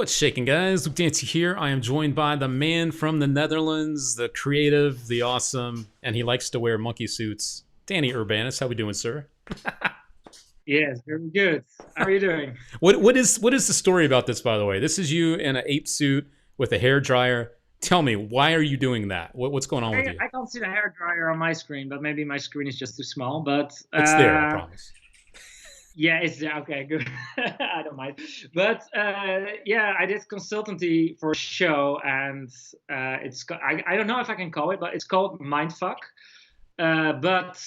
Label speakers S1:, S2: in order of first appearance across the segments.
S1: What's shaking, guys? Luke Dancy here. I am joined by the man from the Netherlands, the creative, the awesome, and he likes to wear monkey suits, Danny Urbanus. How we doing, sir?
S2: Yes, very good. How are you doing?
S1: What is the story about this, by the way? This is you in an ape suit with a hair dryer. Tell me, why are you doing that? What's going on with you?
S2: I can't see the hair dryer on my screen, but maybe my screen is just too small. But
S1: It's there, I promise.
S2: yeah, it's there. Okay, good. I don't mind. But yeah, I did consultancy for a show, and I don't know if I can call it, but it's called Mindfuck. But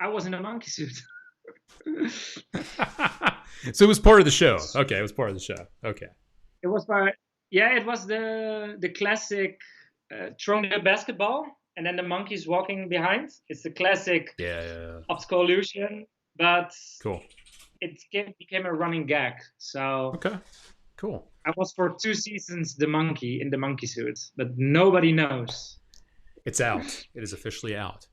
S2: I was in a monkey suit.
S1: So it was part of the show. Okay, it was part of the show. Okay.
S2: It was by Yeah, it was the classic throwing the basketball and then the monkeys walking behind. It's the classic
S1: Yeah, yeah, yeah.
S2: optical illusion, but
S1: Cool.
S2: became a running gag. So
S1: Okay. Cool.
S2: I was for 2 seasons the monkey in the monkey suit, but nobody knows.
S1: It's out. It is officially out.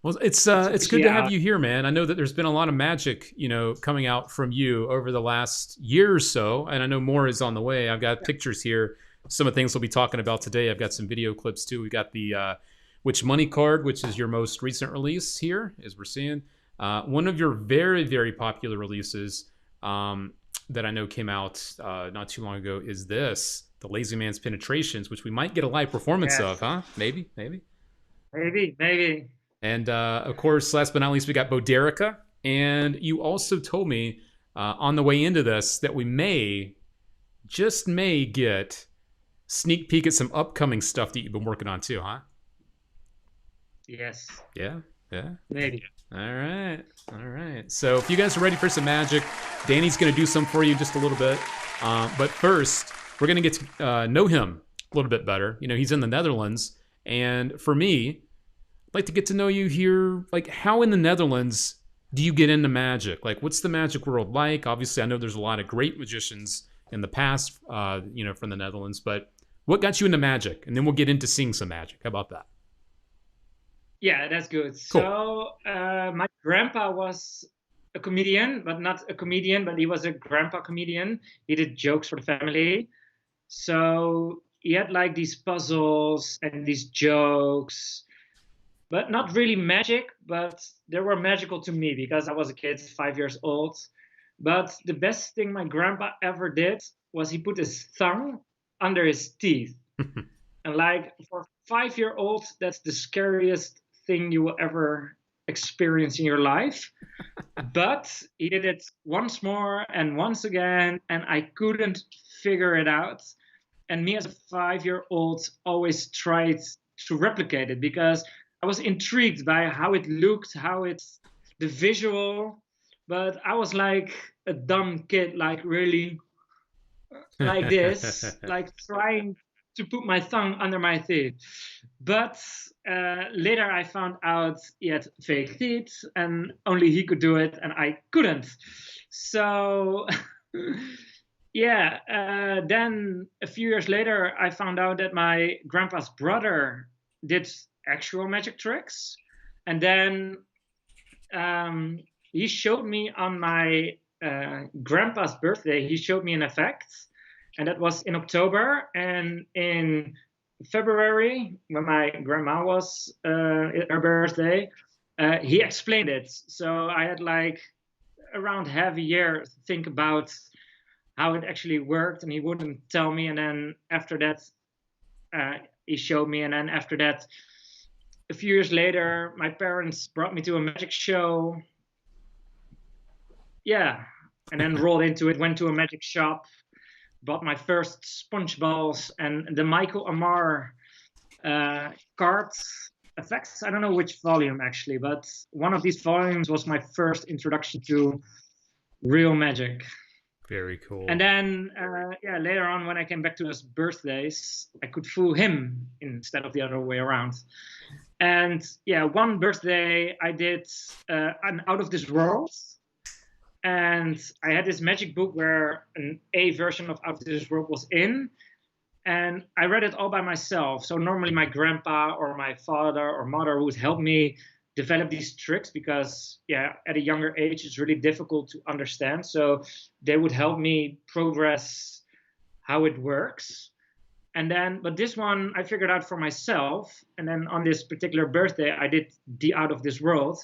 S1: Well, it's
S2: It's
S1: it's good
S2: officially
S1: to have
S2: out.
S1: you here, man. I know that there's been a lot of magic, coming out from you over the last year or so, and I know more is on the way. I've got pictures here. Some of the things we'll be talking about today. I've got some video clips too. We got the Which Money card, which is your most recent release here, as we're seeing. One of your very, very popular releases that I know came out not too long ago is this, the Lazy Man's Penetrations, which we might get a live performance
S2: Yes,
S1: of, huh? Maybe, maybe.
S2: maybe.
S1: And of course, last but not least, we got Boderica. And you also told me on the way into this that we just may get sneak peek at some upcoming stuff that you've been working on too, huh?
S2: Yes,
S1: Yeah, yeah.
S2: maybe.
S1: All right, all right. So if you guys are ready for some magic, Danny's going to do some for you in just a little bit. But first, we're going to get to know him a little bit better. He's in the Netherlands. And for me, I'd like to get to know you here. Like, how in the Netherlands do you get into magic? Like, what's the magic world like? Obviously, I know there's a lot of great magicians in the past, from the Netherlands. But what got you into magic? And then we'll get into seeing some magic. How about that?
S2: Yeah, that's good.
S1: Cool.
S2: So my grandpa was a comedian, but not a comedian, but he was a grandpa comedian. He did jokes for the family. So he had like these puzzles and these jokes, but not really magic, but they were magical to me because I was a kid, 5 years old. But the best thing my grandpa ever did was he put his tongue under his teeth. And like for a 5 year old, that's the scariest thing you will ever experience in your life. But he did it once more and once again, and I couldn't figure it out. And me as a 5 year old always tried to replicate it because I was intrigued by how it looked, the visual. But I was like a dumb kid, like really like this, like trying to put my tongue under my teeth. But later I found out he had fake teeth and only he could do it and I couldn't. So, yeah, then a few years later I found out that my grandpa's brother did actual magic tricks. And then he showed me on my grandpa's birthday, he showed me an effect, and that was in October. And in February, when my grandma was her birthday, he explained it. So I had like around half a year to think about how it actually worked, and he wouldn't tell me. And then after that, he showed me. And then after that, a few years later, my parents brought me to a magic show. Yeah, and then rolled into it, went to a magic shop, bought my first sponge balls and the Michael Amar cards effects. I don't know which volume actually, but one of these volumes was my first introduction to real magic.
S1: Very cool.
S2: And then, yeah, later on when I came back to his birthdays, I could fool him instead of the other way around. And yeah, one birthday I did an Out of This World. And I had this magic book where an A version of Out of This World was in. And I read it all by myself. So normally my grandpa or my father or mother would help me develop these tricks because at a younger age it's really difficult to understand. So they would help me progress how it works. And then, but this one I figured out for myself. And then on this particular birthday, I did the Out of This World,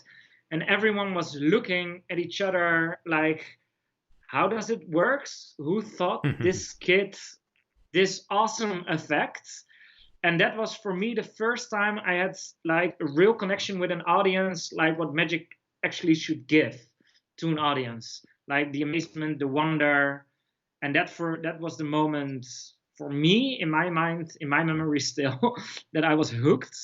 S2: and everyone was looking at each other like, how does it works? Who thought this kid this awesome effect? And that was for me the first time I had like a real connection with an audience, like what magic actually should give to an audience, like the amazement, the wonder. And that was the moment for me in my mind, in my memory still, that I was hooked.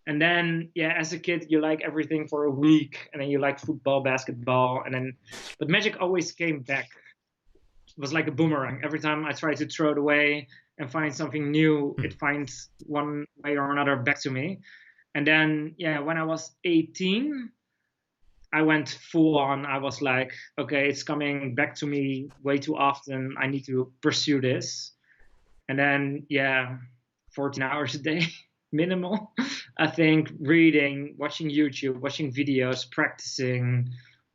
S2: And then as a kid you like everything for a week, and then you like football, basketball, and then but magic always came back. It was like a boomerang. Every time I tried to throw it away and find something new, it finds one way or another back to me. And then, when I was 18, I went full on. I was like, okay, it's coming back to me way too often. I need to pursue this. And then, 14 hours a day, minimal. I think reading, watching YouTube, watching videos, practicing,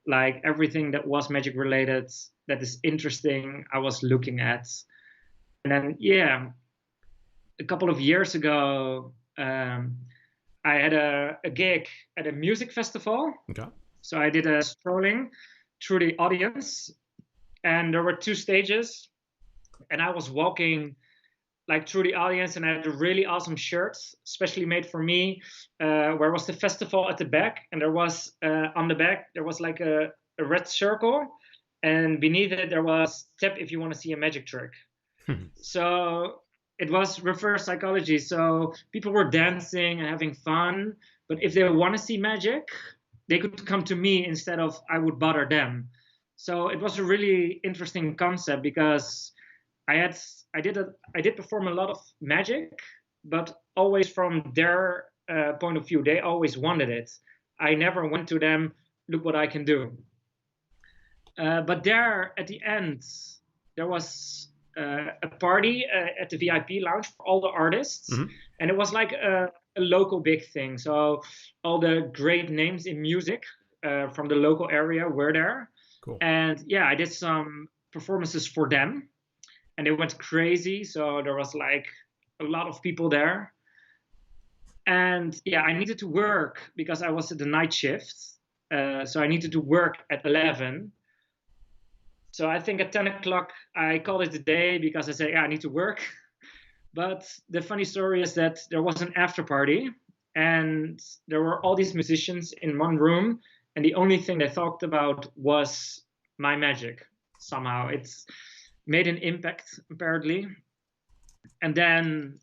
S2: like everything that was magic related, that is interesting, I was looking at. And then, a couple of years ago, I had a gig at a music festival.
S1: Okay.
S2: So I did a strolling through the audience, and there were 2 stages, and I was walking like through the audience, and I had a really awesome shirt, specially made for me, where was the festival at the back, and there was on the back there was like a red circle, and beneath it there was tap if you want to see a magic trick. So it was reverse psychology. So people were dancing and having fun, but if they want to see magic, they could come to me instead of I would bother them. So it was a really interesting concept because I did perform a lot of magic, but always from their point of view. They always wanted it. I never went to them, look what I can do. But there at the end, there was a party at the VIP lounge for all the artists. And it was like a local big thing. So all the great names in music from the local area were there.
S1: Cool.
S2: And I did some performances for them, and they went crazy. So there was like a lot of people there. And I needed to work because I was at the night shift. So I needed to work at 11. So I think at 10 o'clock, I called it a day because I said, I need to work. But the funny story is that there was an after party, and there were all these musicians in one room, and the only thing they talked about was my magic. Somehow it's made an impact, apparently. And then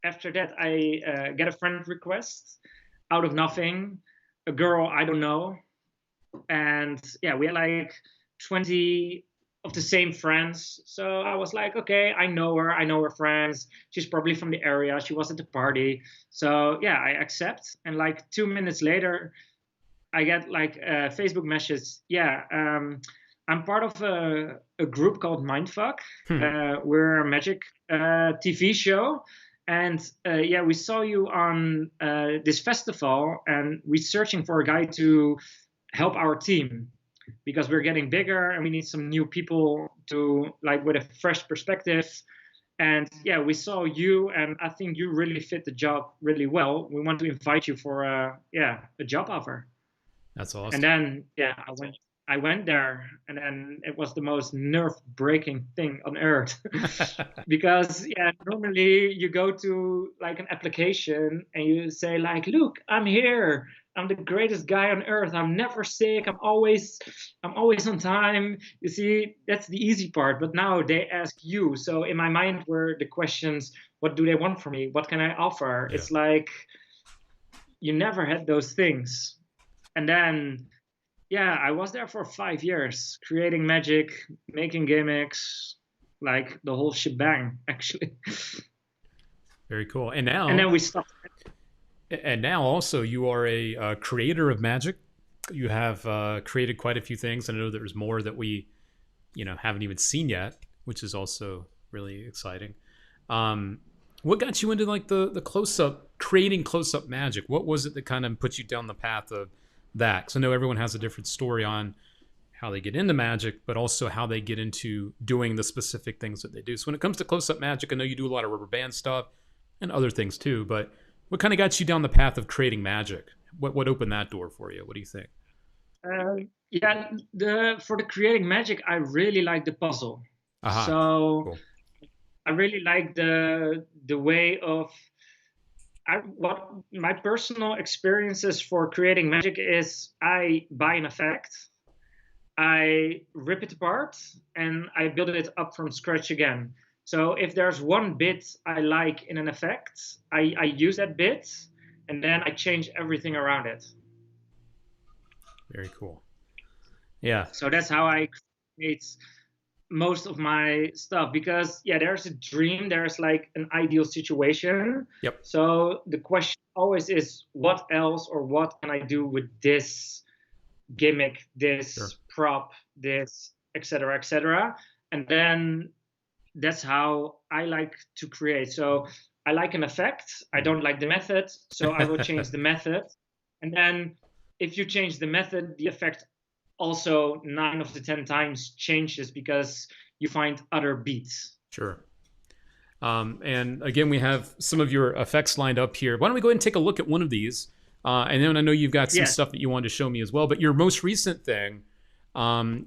S2: after that, I get a friend request out of nothing, a girl I don't know. And we had like 20 of the same friends. So I was like, okay, I know her friends. She's probably from the area. She was at the party. So I accept. And like 2 minutes later, I get like a Facebook message. I'm part of a group called Mindfuck. We're a magic TV show. And we saw you on this festival, and we're searching for a guy to help our team because we're getting bigger and we need some new people to like with a fresh perspective. And we saw you, and I think you really fit the job really well. We want to invite you for a job offer.
S1: That's awesome.
S2: And then I went there, and then it was the most nerve-breaking thing on earth because normally you go to like an application and you say like, look, I'm here. I'm the greatest guy on earth. I'm never sick. I'm always on time. You see, that's the easy part. But now they ask you. So in my mind were the questions, what do they want from me? What can I offer? It's like you never had those things. And then I was there for 5 years, creating magic, making gimmicks, like the whole shebang, actually.
S1: Very cool. And
S2: then we stopped.
S1: And now also you are a creator of magic. You have created quite a few things. I know there's more that we, haven't even seen yet, which is also really exciting. What got you into like the close-up creating close-up magic. What was it that kind of put you down the path of that? Because I know everyone has a different story on how they get into magic, but also how they get into doing the specific things that they do. So when it comes to close-up magic, I know you do a lot of rubber band stuff and other things too, but what kind of got you down the path of creating magic? What opened that door for you? What do you think?
S2: Yeah, for the creating magic, I really like the puzzle.
S1: Aha,
S2: So
S1: cool.
S2: I really like the way of what my personal experiences for creating magic is. I buy an effect, I rip it apart, and I build it up from scratch again. So if there's one bit I like in an effect, I use that bit, and then I change everything around it.
S1: Very cool. Yeah.
S2: So that's how I create most of my stuff, because yeah, there's a dream, there's like an ideal situation.
S1: Yep.
S2: So the question always is, what else, or what can I do with this gimmick, this
S1: Sure.
S2: prop, this, etc., etc. And then that's how I like to create. So I like an effect, I don't like the method, so I will change the method. And then if you change the method, the effect also 9 of the 10 times changes, because you find other beats.
S1: Sure. And again, we have some of your effects lined up here. Why don't we go ahead and take a look at one of these? And then I know you've got some
S2: Yes.
S1: stuff that you wanted to show me as well. But your most recent thing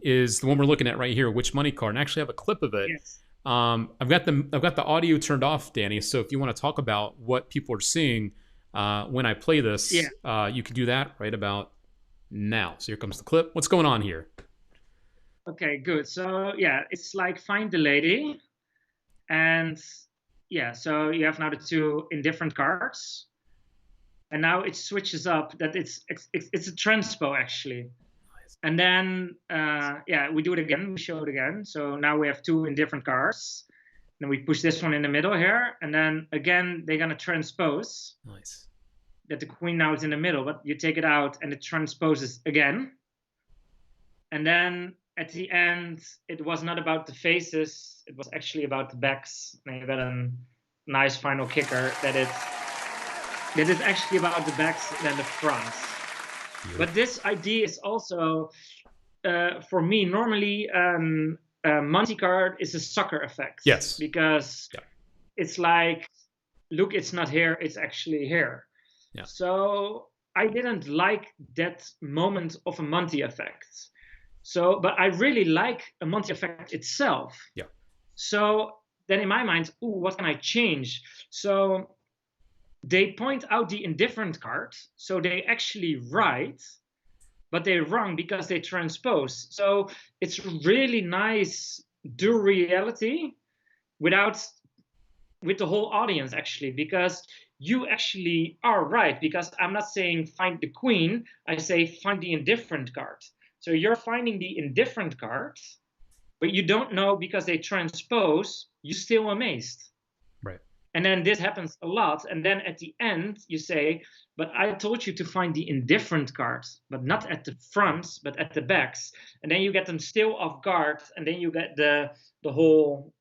S1: is the one we're looking at right here, Which Money Card. And I actually have a clip of it.
S2: Yes.
S1: I've got the audio turned off, Danny. So if you want to talk about what people are seeing when I play this, you can do that right about now. So here comes the clip. What's going on here?
S2: Okay, good. So yeah, it's like find the lady, and yeah, so you have now the two indifferent cards, and now it switches up that it's a transpo actually. And then yeah, we do it again, we show it again. So now we have two indifferent cards. Then we push this one in the middle here, and then again they're gonna transpose.
S1: Nice.
S2: That the queen now is in the middle, but you take it out and it transposes again. And then at the end, it was not about the faces, it was actually about the backs. And you got a nice final kicker that is actually about the backs than the fronts. But this idea is also, for me, normally a Monty card is a sucker effect.
S1: Yes.
S2: Because it's like, look, it's not here, it's actually here.
S1: Yeah.
S2: So I didn't like that moment of a Monty effect. So, but I really like a Monty effect itself.
S1: Yeah.
S2: So then in my mind, ooh, what can I change? So they point out the indifferent card. So they actually right, but they're wrong because they transpose. So it's really nice do reality with the whole audience actually, because you actually are right, because I'm not saying find the queen, I say find the indifferent card. So you're finding the indifferent card, but you don't know because they transpose, you're still amazed.
S1: Right.
S2: And then this happens a lot. And then at the end, you say, but I told you to find the indifferent cards, but not at the fronts, but at the backs. And then you get them still off guard. And then you get the whole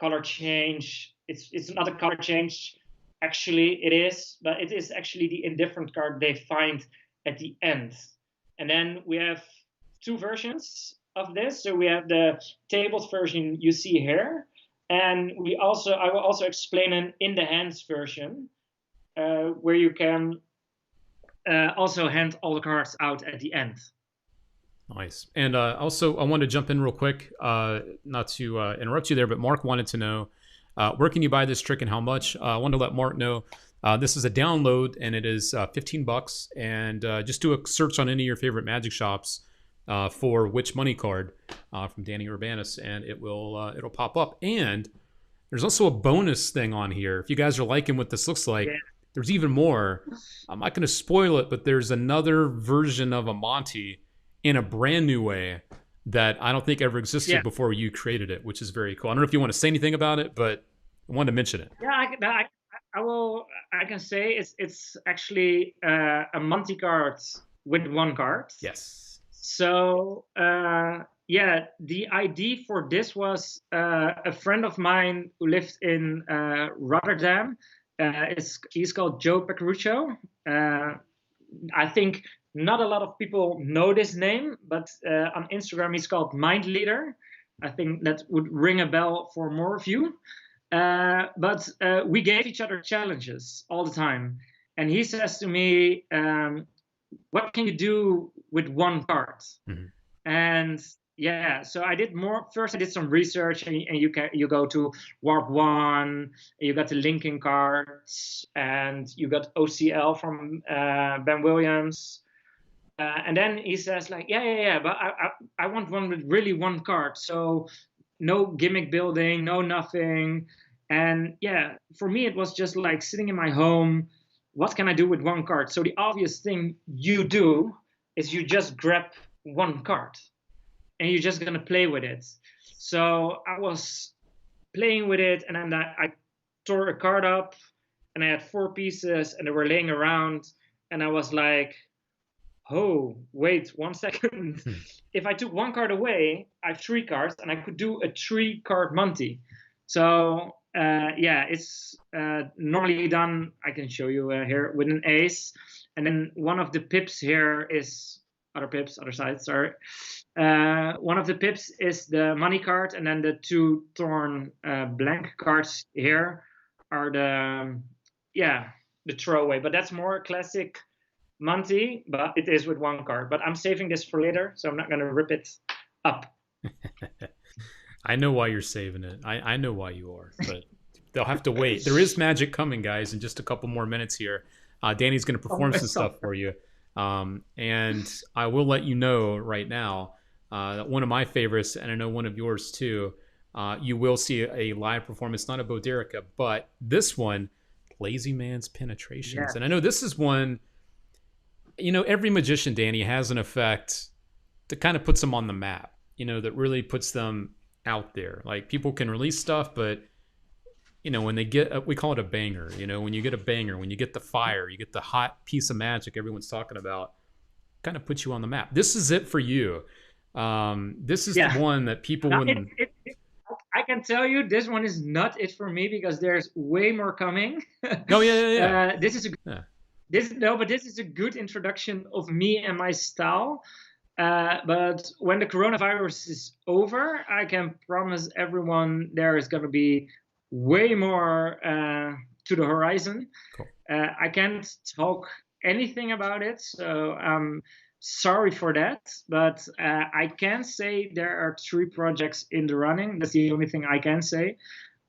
S2: color change. It's not a color change. Actually, it is, but it is actually the indifferent card they find at the end. And then we have two versions of this. So we have the tabled version you see here. And I will also explain an in the hands version, where you can also hand all the cards out at the end.
S1: Nice. And also, I wanted to jump in real quick, not to interrupt you there, but Mark wanted to know, where can you buy this trick and how much? I wanted to let Mark know this is a download, and it is $15. And just do a search on any of your favorite magic shops for Which Money Card from Danny Urbanus, and it'll pop up. And there's also a bonus thing on here. If you guys are liking what this looks like, there's even more. I'm not going to spoil it, but there's another version of a Monty in a brand new way that I don't think ever existed before you created it, which is very cool. I don't know if you want to say anything about it, but I wanted to mention it.
S2: Yeah, I will. I can say it's actually a Monty card with one card.
S1: Yes.
S2: So yeah, the idea for this was a friend of mine who lived in Rotterdam, He's called Joe Pecoruccio. I think not a lot of people know this name, but on Instagram he's called Mind Leader. I think that would ring a bell for more of you. But we gave each other challenges all the time. And he says to me, what can you do with one card?
S1: Mm-hmm.
S2: And yeah, so I did more. First, I did some research, and you go to Warp One, you got the linking cards, and you got OCL from Ben Williams. And then he says like, yeah, but I want one with really one card, so no gimmick building, no nothing. And yeah, for me it was just like sitting in my home. What can I do with one card? So the obvious thing you do is you just grab one card and you're just gonna play with it. So I was playing with it, and then I tore a card up, and I had 4 pieces, and they were laying around, and I was like, oh, wait 1 second. If I took one card away, I have 3 cards, and I could do a 3-card Monty. So yeah, it's normally done. I can show you here with an ace, and then one of the pips here is other sides. Sorry, one of the pips is the money card, and then the 2 torn blank cards here are the the throwaway. But that's more classic Monty, but it is with 1 card. But I'm saving this for later, so I'm not going to rip it up.
S1: I know why you're saving it. I know why you are, but they'll have to wait. There is magic coming, guys, in just a couple more minutes here. Danny's going to perform some stuff for you. And I will let you know right now that one of my favorites, and I know one of yours too, you will see a live performance, not of Boderica, but this one, Lazy Man's Penetrations.
S2: Yeah.
S1: And I know this is one, you know, every magician, Danny, has an effect that kind of puts them on the map, you know, that really puts them out there. Like, people can release stuff, but you know, when they get we call it a banger, you know, when you get a banger, when you get the fire, you get the hot piece of magic everyone's talking about, kind of puts you on the map. This is it for you. This is the one that people wouldn't.
S2: I can tell you this one is not it for me, because there's way more coming.
S1: Oh yeah.
S2: This is a good introduction of me and my style. But when the coronavirus is over, I can promise everyone there is going to be way more to the horizon.
S1: Cool.
S2: I can't talk anything about it, so I'm sorry for that. But I can say there are 3 projects in the running. That's the only thing I can say.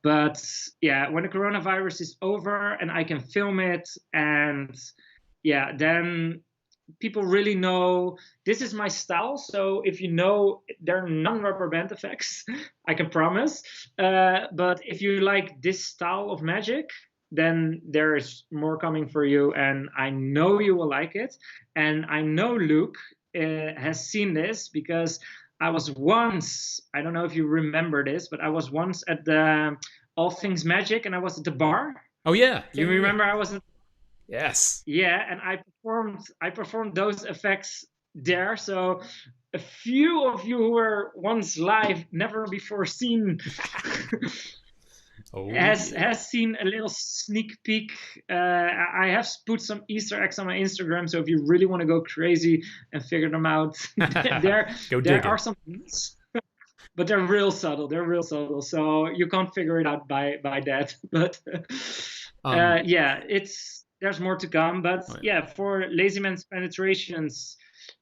S2: But yeah, when the coronavirus is over and I can film it, and yeah, then people really know this is my style. So if you know, there are non-rubber band effects, I can promise. But if you like this style of magic, then there is more coming for you, and I know you will like it. And I know Luke has seen this, because I was once, I don't know if you remember this, but I was once at the All Things Magic, and I was at the bar.
S1: Oh yeah,
S2: You remember I was at...
S1: Yes.
S2: Yeah, and I performed those effects there. So a few of you who were once live, never before seen, has seen a little sneak peek. I have put some Easter eggs on my Instagram, so if you really want to go crazy and figure them out, there are some things. But they're real subtle. So you can't figure it out by that. But yeah, there's more to come. But yeah, for Lazy Man's Penetrations,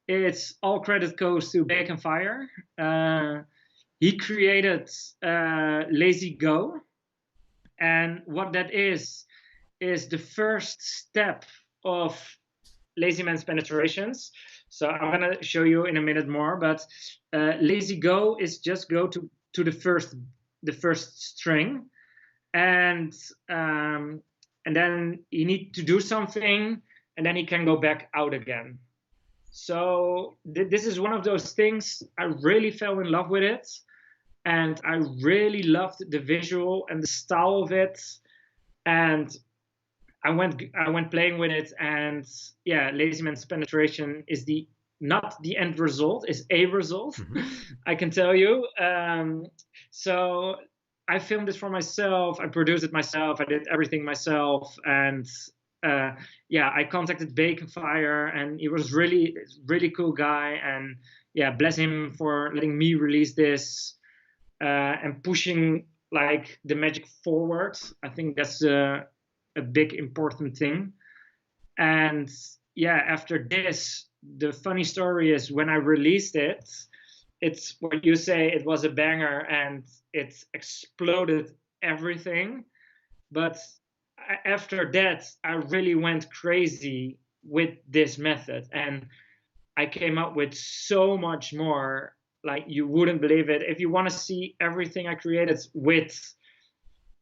S2: it's all credit goes to Bacon Fire. He created Lazy Go, and what that is the first step of Lazy Man's Penetrations. So I'm gonna show you in a minute more, but Lazy Go is just go to the first string, and then you need to do something, and then he can go back out again. So this is one of those things. I really fell in love with it, and I really loved the visual and the style of it, and I went playing with it, and yeah, Lazy Man's Penetration is not the end result, is a result. Mm-hmm. I can tell you. So I filmed this for myself. I produced it myself. I did everything myself. And yeah, I contacted Bacon Fire, and he was really cool guy. And yeah, bless him for letting me release this and pushing like the magic forward. I think that's a big important thing. And yeah, after this, the funny story is when I released it, it's what you say, it was a banger and it exploded everything. But after that, I really went crazy with this method, and I came up with so much more. Like, you wouldn't believe it. If you want to see everything I created with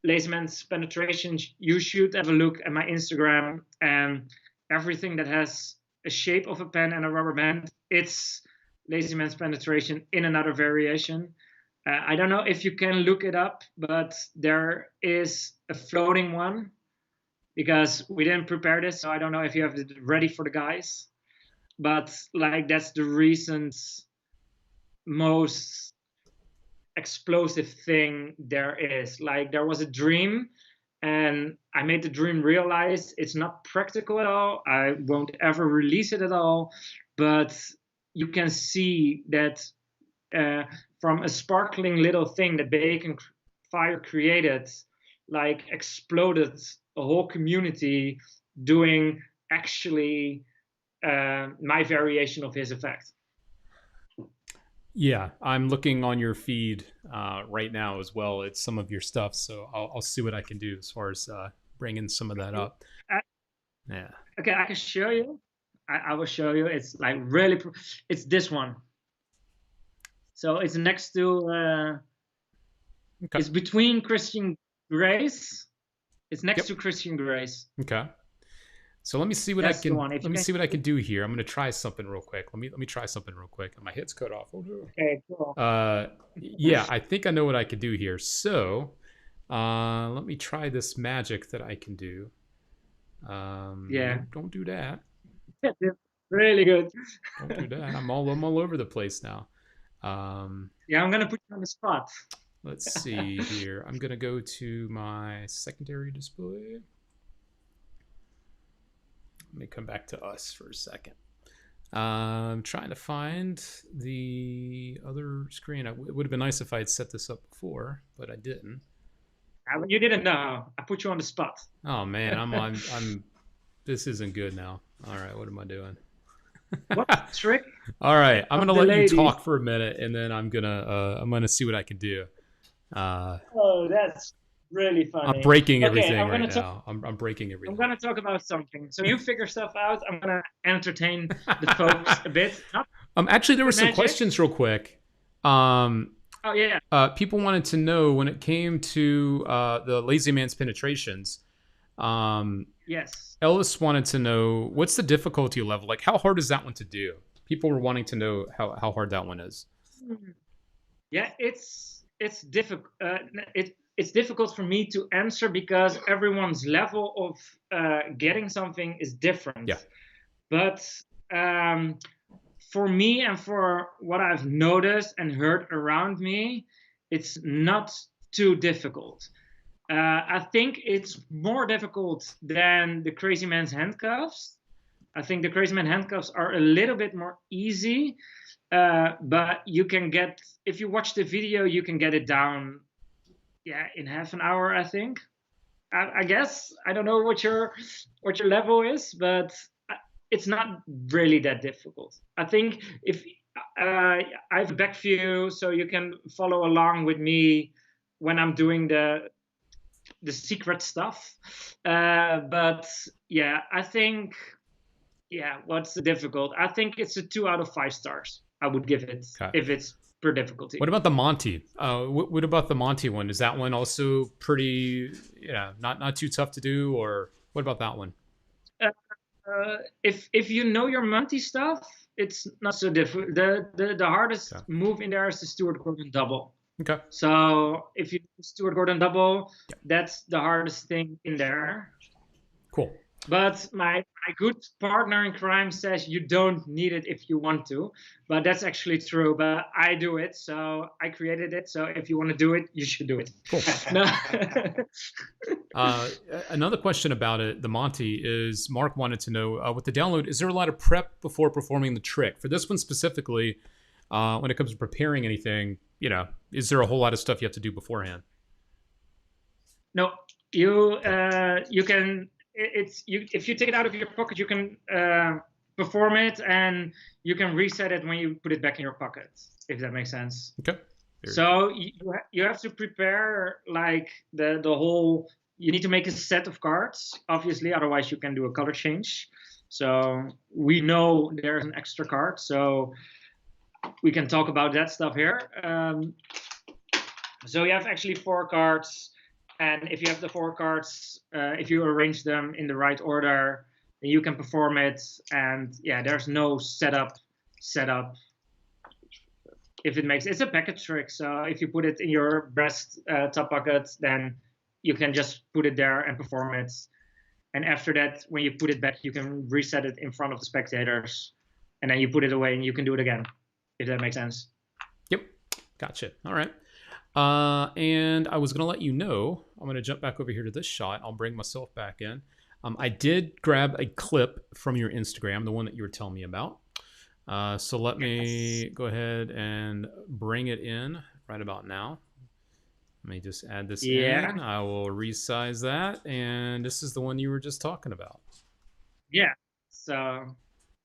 S2: Lazyman's penetration, you should have a look at my Instagram, and everything that has a shape of a pen and a rubber band, it's Lazyman's penetration in another variation. I don't know if you can look it up, but there is a floating one because we didn't prepare this, so I don't know if you have it ready for the guys. But like, that's the recent most explosive thing there is. Like, there was a dream, and I made the dream realize it's not practical at all. I won't ever release it at all. But you can see that from a sparkling little thing that Bacon Fire created, like, exploded a whole community doing actually my variation of his effect.
S1: Yeah, I'm looking on your feed right now as well. It's some of your stuff, so I'll see what I can do as far as bringing some of that up. Yeah.
S2: Okay, I can show you. I will show you. It's like really, it's this one. So it's next to,
S1: Okay.
S2: it's between Christian Grace. It's next to Christian Grace.
S1: Okay. So let me see what
S2: That's
S1: I can.
S2: the one.
S1: Let me see what I can do here. I'm going to try something real quick. Let me try something real quick. My hit's cut off. Oh no.
S2: Okay, cool.
S1: Yeah, I think I know what I could do here. So, let me try this magic that I can do.
S2: Yeah.
S1: Don't do that.
S2: Really good.
S1: Don't do that. I'm all over the place now.
S2: Yeah, I'm gonna put you on the spot.
S1: Let's see here. I'm gonna go to my secondary display. Let me come back to us for a second. I'm trying to find the other screen. It would have been nice if I had set this up before, but I didn't.
S2: You didn't know. I put you on the spot.
S1: Oh man, I'm. This isn't good now. All right, what am I doing?
S2: What trick?
S1: All right, I'm gonna let you talk for a minute, and then I'm gonna see what I can do.
S2: Oh, that's really funny.
S1: I'm breaking everything right now. I'm breaking everything.
S2: I'm gonna talk about something. So you figure stuff out. I'm gonna entertain the folks a bit.
S1: Actually, there were some questions real quick.
S2: Oh yeah.
S1: People wanted to know when it came to the Lazy Man's penetrations.
S2: Yes.
S1: Ellis wanted to know what's the difficulty level. Like, how hard is that one to do? People were wanting to know how hard that one is.
S2: Yeah, it's difficult. It's difficult for me to answer because everyone's level of getting something is different.
S1: Yeah.
S2: But for me and for what I've noticed and heard around me, it's not too difficult. I think it's more difficult than the Crazy Man's handcuffs. I think the Crazy Man handcuffs are a little bit more easy, but you can get, if you watch the video, you can get it down, yeah, in half an hour, I think. I guess I don't know what your level is, but it's not really that difficult. I think if I have a back view, so you can follow along with me when I'm doing the secret stuff. But yeah, I think, yeah, what's difficult? I think it's a 2 out of 5 stars. I would give it if it's per difficulty.
S1: What about the Monty? What about the Monty one? Is that one also pretty, not too tough to do, or what about that one?
S2: If you know your Monty stuff, it's not so difficult. The hardest move in there is the Stuart Gordon double.
S1: Okay.
S2: So if you do Stuart Gordon double, that's the hardest thing in there.
S1: Cool.
S2: But my good partner in crime says you don't need it if you want to. But that's actually true. But I do it, so I created it. So if you want to do it, you should do it.
S1: Cool.
S2: No.
S1: Another question about it, the Monty, is Mark wanted to know, with the download, is there a lot of prep before performing the trick? For this one specifically, when it comes to preparing anything, is there a whole lot of stuff you have to do beforehand?
S2: No, you can. If you take it out of your pocket, you can perform it, and you can reset it when you put it back in your pocket. If that makes sense.
S1: Okay.
S2: So you have to prepare like the whole. You need to make a set of cards, obviously, otherwise you can do a color change. So we know there's an extra card, so we can talk about that stuff here. So you have actually 4 cards, and if you have the 4 cards, if you arrange them in the right order, then you can perform it. And yeah, there's no setup. If it makes it's a packet trick. So if you put it in your breast top pocket, then you can just put it there and perform it. And after that, when you put it back, you can reset it in front of the spectators, and then you put it away and you can do it again, if that makes sense.
S1: Yep. Gotcha. All right. And I was going to let you know, I'm going to jump back over here to this shot. I'll bring myself back in. I did grab a clip from your Instagram, the one that you were telling me about. So let me go ahead and bring it in right about now. Let me just add this in. I will resize that. And this is the one you were just talking about.
S2: Yeah. So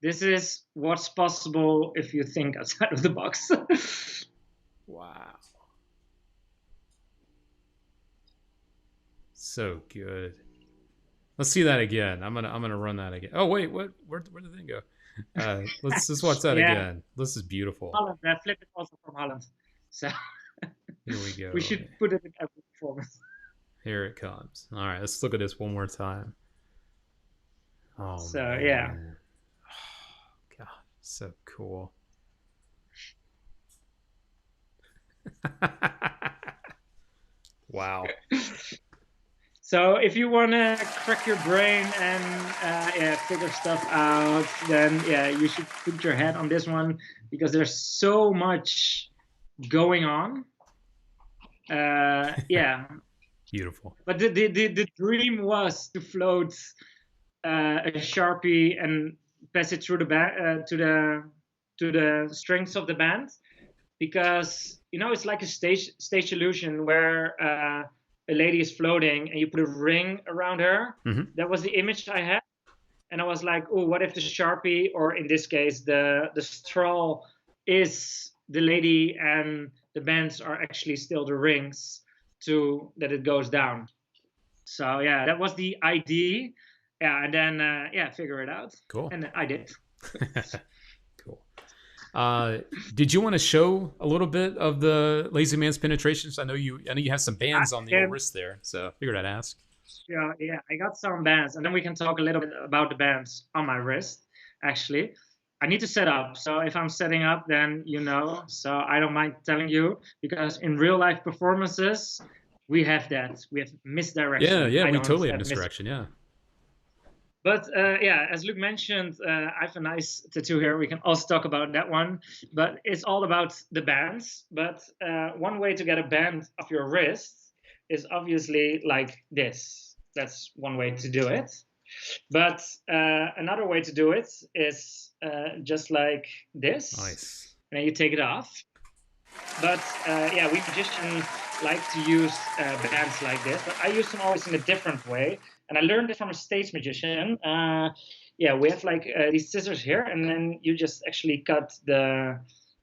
S2: this is what's possible if you think outside of the box.
S1: Wow. So good. Let's see that again. I'm gonna run that again. Oh wait, what? Where did the thing go? Let's just watch that again. This is beautiful.
S2: Holland, that flip is also from Holland. So
S1: here we go.
S2: We should put it in every performance.
S1: Here it comes. All right, let's look at this one more time. Oh,
S2: so
S1: man.
S2: Yeah.
S1: Oh, God, so cool. Wow.
S2: So if you want to crack your brain and figure stuff out, then you should put your head on this one, because there's so much going on.
S1: Beautiful.
S2: But the dream was to float a Sharpie and pass it through the to the strings of the band, because it's like a stage illusion where a lady is floating and you put a ring around her.
S1: Mm-hmm.
S2: That was the image I had, and I was like, oh, what if the Sharpie, or in this case the straw, is the lady and the bands are actually still the rings to that it goes down. So yeah, that was the idea. Yeah, and then figure it out.
S1: Cool.
S2: And I did.
S1: Cool. Did you want to show a little bit of the Lazy Man's penetrations? I know you have some bands on the old wrist there, so I figured I'd ask.
S2: Yeah, I got some bands, and then we can talk a little bit about the bands on my wrist. Actually, I need to set up. So if I'm setting up, then so I don't mind telling you, because in real life performances, we have misdirection.
S1: Yeah, we totally have misdirection. Yeah.
S2: But as Luke mentioned, I have a nice tattoo here. We can also talk about that one. But it's all about the bands. But one way to get a band of your wrist is obviously like this. That's one way to do it. But another way to do it is just like this.
S1: Nice.
S2: And then you take it off. But we magicians like to use bands like this. But I use them always in a different way. And I learned it from a stage magician. We have like these scissors here, and then you just actually cut the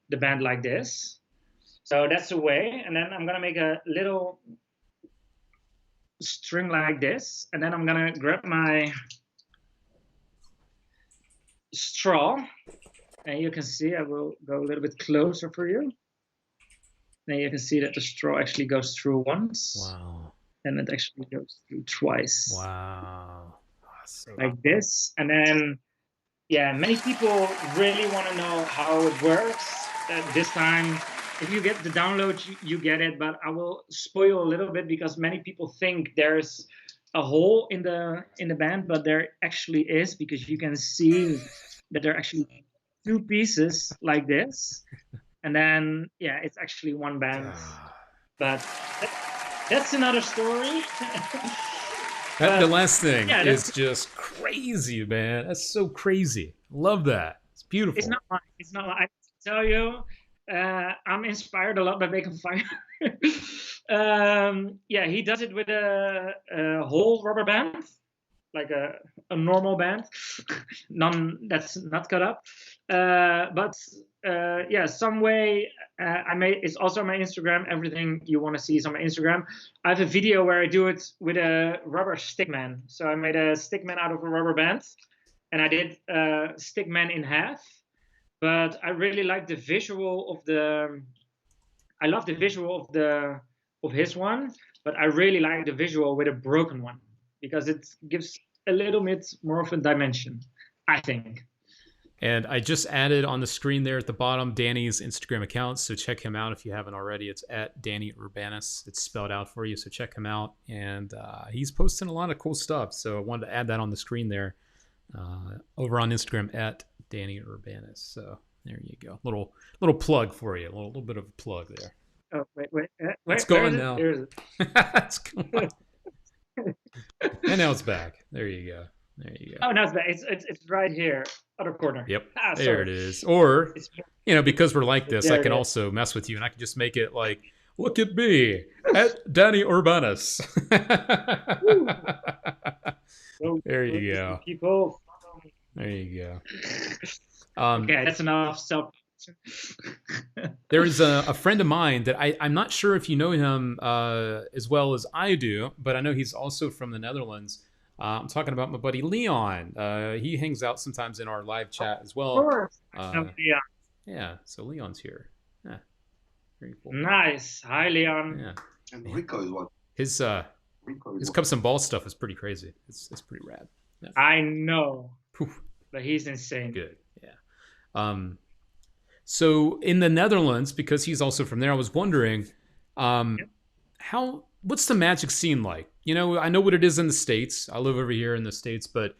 S2: band like this. So that's the way. And then I'm gonna make a little string like this, and then I'm gonna grab my straw, and you can see I will go a little bit closer for you. Then you can see that the straw actually goes through once.
S1: Wow.
S2: And it actually goes through twice.
S1: Wow.
S2: Like this. And then, many people really want to know how it works. This time, if you get the download, you get it. But I will spoil a little bit, because many people think there's a hole in the band, but there actually is, because you can see that there are actually two pieces like this, and then yeah, it's actually one band. But that's another story.
S1: The last thing
S2: yeah,
S1: is just crazy, man. That's so crazy. Love that. It's beautiful.
S2: It's not mine. It's not mine. I tell you, I'm inspired a lot by Bacon Fire. Yeah, he does it with a whole rubber band, like a normal band, none that's not cut up. But yeah, some way I made, it's also on my Instagram. Everything you want to see is on my Instagram. I have a video where I do it with a rubber stickman. So I made a stickman out of a rubber band, and I did stickman in half. But I really like the visual of the. I love the visual of his one, but I really like the visual with a broken one, because it gives a little bit more of a dimension, I think.
S1: And I just added on the screen there at the bottom Danny's Instagram account, so check him out if you haven't already. It's at Danny Urbanus. It's spelled out for you, so check him out. And he's posting a lot of cool stuff, so I wanted to add that on the screen there over on Instagram at Danny Urbanus. So there you go. Little plug for you. A little bit of a plug there.
S2: Oh, wait.
S1: It's gone now.
S2: It?
S1: It's gone. And now it's back. There you go. There you go.
S2: Oh, now it's back. It's right here, other corner.
S1: Yep. There it is. Or, because we're like this,
S2: there
S1: I can also mess with you, and I can just make it like, look at me, at Danny Urbanus. There you go.
S2: People.
S1: There you go.
S2: Okay, that's enough self.
S1: There's a friend of mine that I'm not sure if you know him as well as I do, but I know he's also from the Netherlands. I'm talking about my buddy Leon. He hangs out sometimes in our live chat as well.
S2: Of course.
S1: Yeah, so Leon's here. Yeah, very cool.
S2: Nice. Hi, Leon.
S3: Yeah. And Rico is what?
S1: His cups and ball stuff is pretty crazy. It's pretty rad. Yeah.
S2: I know. Whew. But he's insane.
S1: Good. Yeah. So in the Netherlands, because he's also from there, I was wondering, what's the Magic scene like? I know what it is in the States. I live over here in the States, but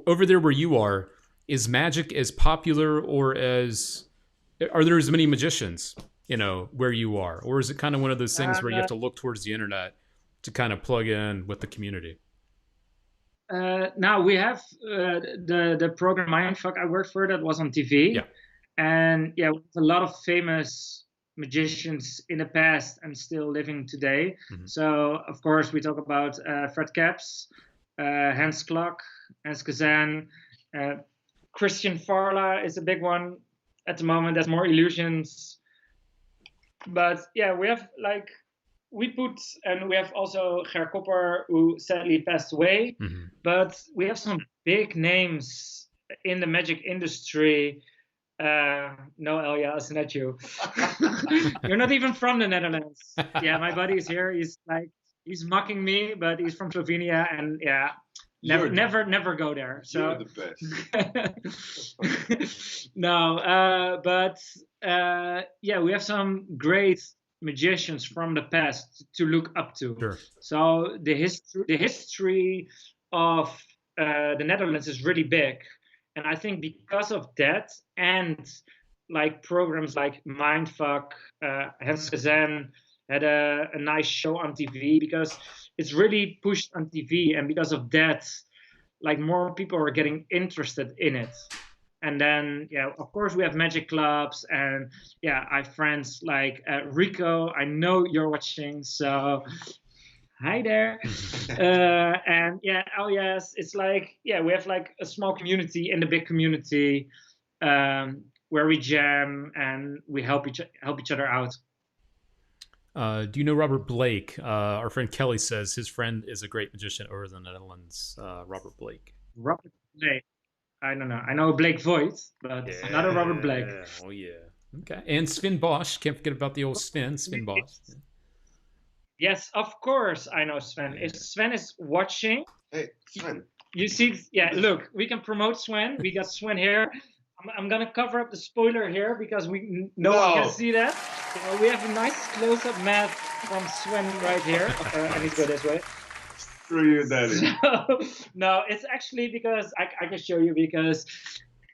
S1: over there where you are, is Magic as popular, or are there as many magicians, where you are? Or is it kind of one of those things where you have to look towards the internet to kind of plug in with the community?
S2: Now we have the program Mindfuck I worked for that was on TV.
S1: Yeah.
S2: And yeah, we have a lot of famous magicians in the past and still living today. Mm-hmm. So of course we talk about Fred Capps, Hans Klok, Hans Kazan, Christian Farla is a big one at the moment. There's more illusions, but yeah, we have and we have also Ger Kopper, who sadly passed away. Mm-hmm. But we have some big names in the magic industry. No, Elias, it's not you. You're not even from the Netherlands. Yeah, my buddy is here. He's mocking me, but he's from Slovenia, and yeah, never go there. So
S3: you're the
S2: best. No, but yeah, we have some great magicians from the past to look up to. Sure. So the history of the Netherlands is really big. And I think because of that, and like programs like Mindfuck, Hans Kazan had a nice show on TV, because it's really pushed on TV. And because of that, like more people are getting interested in it. And then, yeah, of course we have magic clubs, and yeah, I have friends like Rico. I know you're watching, so hi there. And yeah, Elias, it's like, yeah, we have like a small community in the big community where we jam and we help each other out.
S1: Do you know Robert Blake? Our friend Kelly says his friend is a great magician over in the Netherlands. Robert Blake.
S2: Robert Blake. I don't know. I know Blake Voigt, but not a Robert Blake.
S1: Oh yeah. Okay. And Sven Bosch. Can't forget about the old Sven Bosch. Yeah.
S2: Yes, of course I know Sven. Yeah. If Sven is watching,
S3: hey Sven,
S2: you see, yeah, look, we can promote Sven. We got Sven here. I'm gonna cover up the spoiler here because no one can see that. So we have a nice close-up map from Sven right here, and he's go this way.
S3: Screw you, Danny.
S2: So, no, it's actually because I can show you because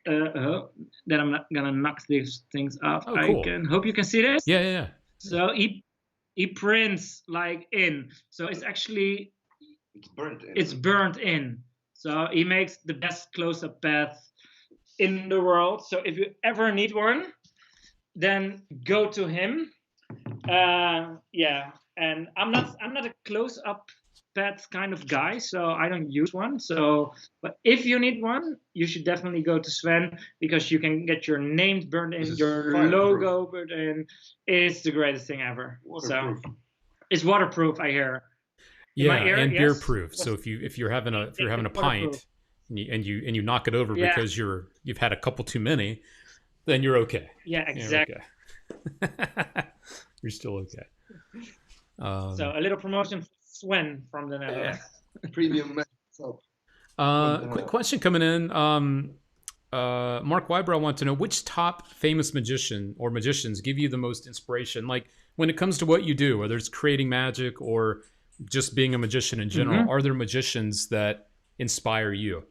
S2: then I'm not gonna knock these things off.
S1: Oh, cool.
S2: I can hope you can see this.
S1: Yeah, yeah, yeah.
S2: So he prints like in. So it's actually
S3: It's burnt in.
S2: it's burnt in. So he makes the best close-up path in the world. So if you ever need one, then go to him. Yeah, and I'm not a close-up pet kind of guy, so I don't use one. So, but if you need one, you should definitely go to Sven because you can get your names burned in,
S3: This is
S2: your
S3: fireproof.
S2: logo burned in. It's the greatest thing ever.
S3: Waterproof.
S2: So it's waterproof, I hear. In
S1: Yeah,
S2: my ear,
S1: and
S2: yes.
S1: beer proof. So if you're having a
S2: It's
S1: pint
S2: waterproof.
S1: and you knock it over
S2: Yeah.
S1: because you've had a couple too many, then you're okay.
S2: Yeah,
S1: You're
S2: exactly.
S1: okay. You're still okay.
S2: So a little promotion for Sven from the Netherlands.
S3: Premium magic soap.
S1: Quick question coming in. Mark Wybrow wants to know which top famous magician or magicians give you the most inspiration, like when it comes to what you do, whether it's creating magic or just being a magician in general. Are there magicians that inspire you?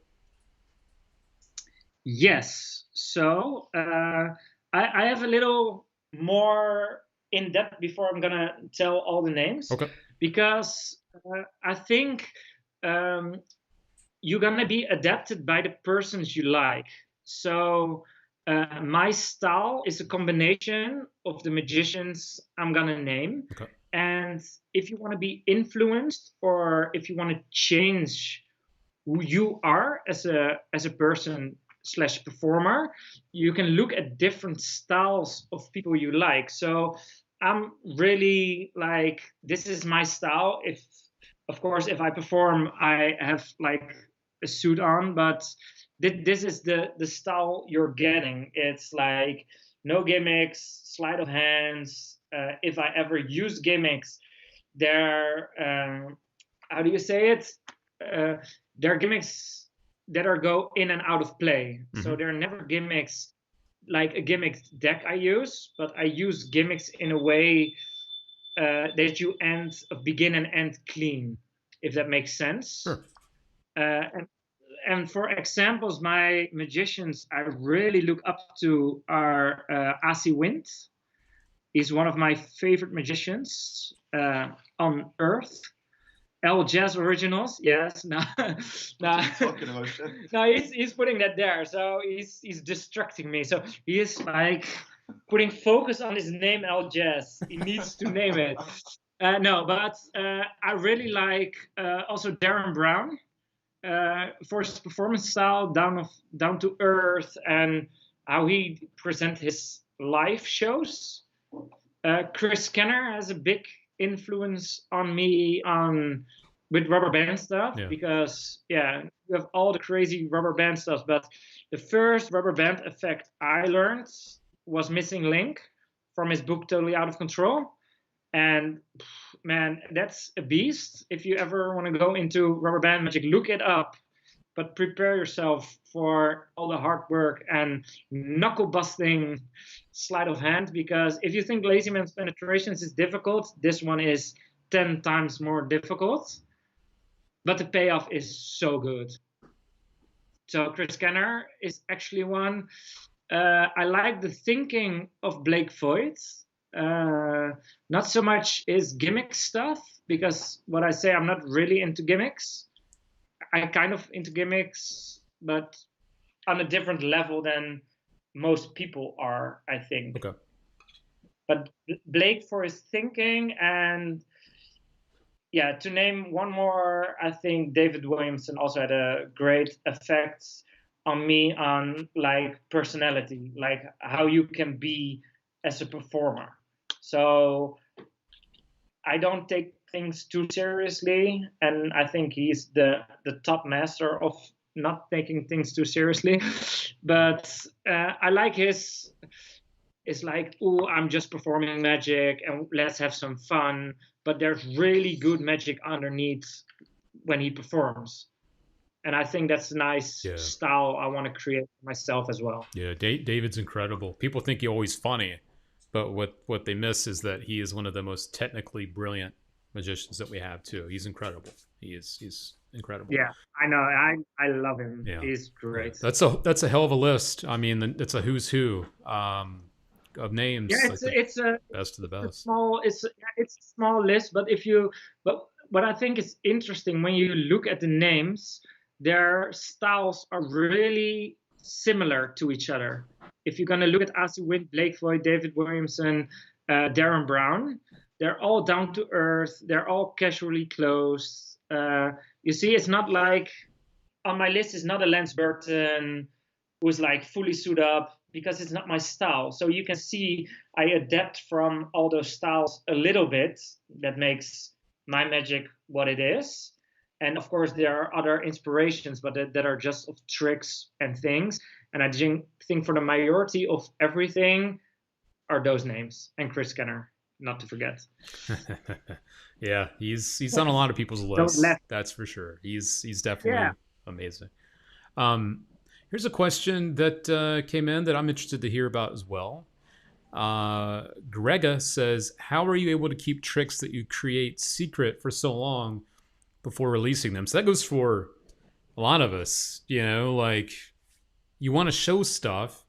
S2: Yes. So I have a little more in depth before I'm gonna tell all the names.
S1: Okay.
S2: Because I think you're gonna be adapted by the persons you like. So my style is a combination of the magicians I'm gonna name.
S1: Okay.
S2: And if you want to be influenced or if you want to change who you are as a person / performer, you can look at different styles of people you like. So I'm really like, this is my style. If of course if I perform, I have like a suit on, but this is the style you're getting. It's like no gimmicks, sleight of hands. If I ever use gimmicks, they're how do you say it? They're gimmicks that are go in and out of play. So they're never gimmicks like a gimmick deck I use, but I use gimmicks in a way that you begin and end clean, if that makes sense.
S1: Sure.
S2: And for examples, my magicians I really look up to are Asi Wind. He's one of my favorite magicians on Earth. El Jazz Originals, yes. No,
S3: Talking about shit.
S2: no, he's putting that there. So he's distracting me. So he is like putting focus on his name, El Jazz. He needs to name it. No, but I really like also Darren Brown for his performance style, down to earth, and how he presents his live shows. Chris Kenner has a big influence on me with rubber band stuff because you have all the crazy rubber band stuff, but the first rubber band effect I learned was Missing Link from his book Totally Out of Control. And man, that's a beast. If you ever want to go into rubber band magic, look it up, but prepare yourself for all the hard work and knuckle busting sleight of hand, because if you think Lazy Man's Penetrations is difficult, this one is 10 times more difficult, but the payoff is so good. So Chris Kenner is actually one. I like the thinking of Blake Voigt. Not so much his gimmick stuff, because what I say, I'm not really into gimmicks. I kind of into gimmicks, but on a different level than most people are, I think.
S1: Okay.
S2: But Blake for his thinking, and to name one more, I think David Williamson also had a great effect on me on like personality, like how you can be as a performer. So I don't take things too seriously, and I think he's the top master of not taking things too seriously. But I like his. It's like, oh, I'm just performing magic and let's have some fun. But there's really good magic underneath when he performs. And I think that's a nice style I want to create for myself as well.
S1: Yeah, David's incredible. People think he's always funny, but what they miss is that he is one of the most technically brilliant magicians that we have too. He's incredible. He's incredible.
S2: Yeah, I know. I love him.
S1: Yeah.
S2: He's great.
S1: That's a hell of a list. I mean, it's a who's who of names.
S2: Yeah,
S1: like
S2: it's a
S1: best of the
S2: it's a
S1: best.
S2: small it's a small list, but what I think is interesting when you look at the names, their styles are really similar to each other. If you're gonna look at Asi Wind, Blake Floyd, David Williamson, Darren Brown, they're all down to earth. They're all casually clothed. You see, it's not like on my list is not a Lance Burton who's like fully suit up, because it's not my style. So you can see I adapt from all those styles a little bit. That makes my magic what it is. And of course, there are other inspirations, but that are just of tricks and things. And I think for the majority of everything are those names, and Chris Kenner, not to forget.
S1: Yeah, he's on a lot of people's lists. That's for sure. He's definitely amazing. Here's a question that came in that I'm interested to hear about as well. Grega says, how are you able to keep tricks that you create secret for so long before releasing them? So that goes for a lot of us, you know, like you want to show stuff,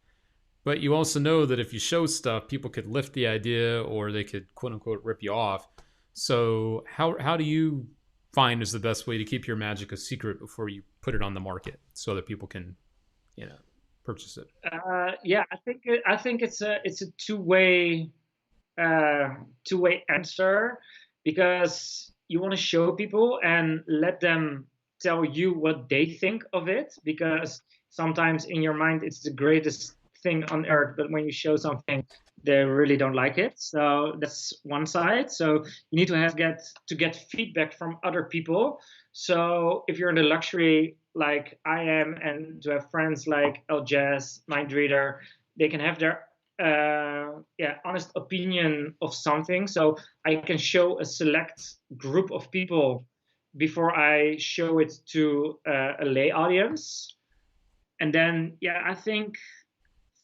S1: but you also know that if you show stuff, people could lift the idea or they could quote unquote rip you off. So how do you find is the best way to keep your magic a secret before you put it on the market so that people can, you know, purchase it?
S2: Yeah, I think it's a two-way answer, because you want to show people and let them tell you what they think of it, because sometimes in your mind it's the greatest thing on earth, but when you show something they really don't like it. So that's one side. So you need to get feedback from other people. So if you're in the luxury like I am, and to have friends like El Jazz, Mindreader, they can have their honest opinion of something. So I can show a select group of people before I show it to a lay audience. And then, I think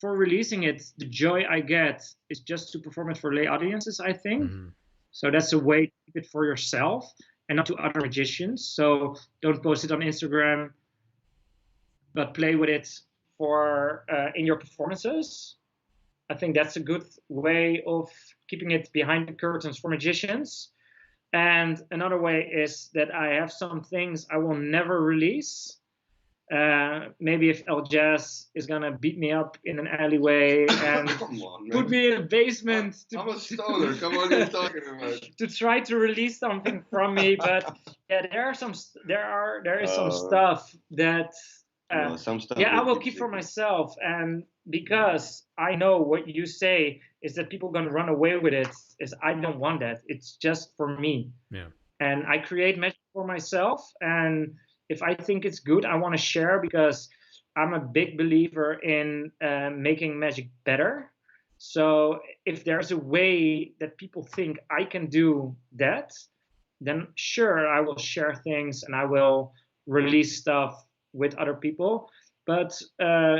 S2: for releasing it, the joy I get is just to perform it for lay audiences, I think. Mm-hmm. So that's a way to keep it for yourself and not to other magicians. So don't post it on Instagram, but play with it for in your performances. I think that's a good way of keeping it behind the curtains for magicians. And another way is that I have some things I will never release. Maybe if El Jazz is gonna beat me up in an alleyway and put me in a basement.
S3: I'm a stoner. Come on, what are you talking about?
S2: To try to release something from me, but there is some stuff that I will keep for myself, and because I know what you say is that people are gonna run away with it. Is I don't want that. It's just for me.
S1: Yeah.
S2: And I create magic for myself, and if I think it's good, I want to share, because I'm a big believer in making magic better. So if there's a way that people think I can do that, then sure, I will share things and I will release stuff with other people. But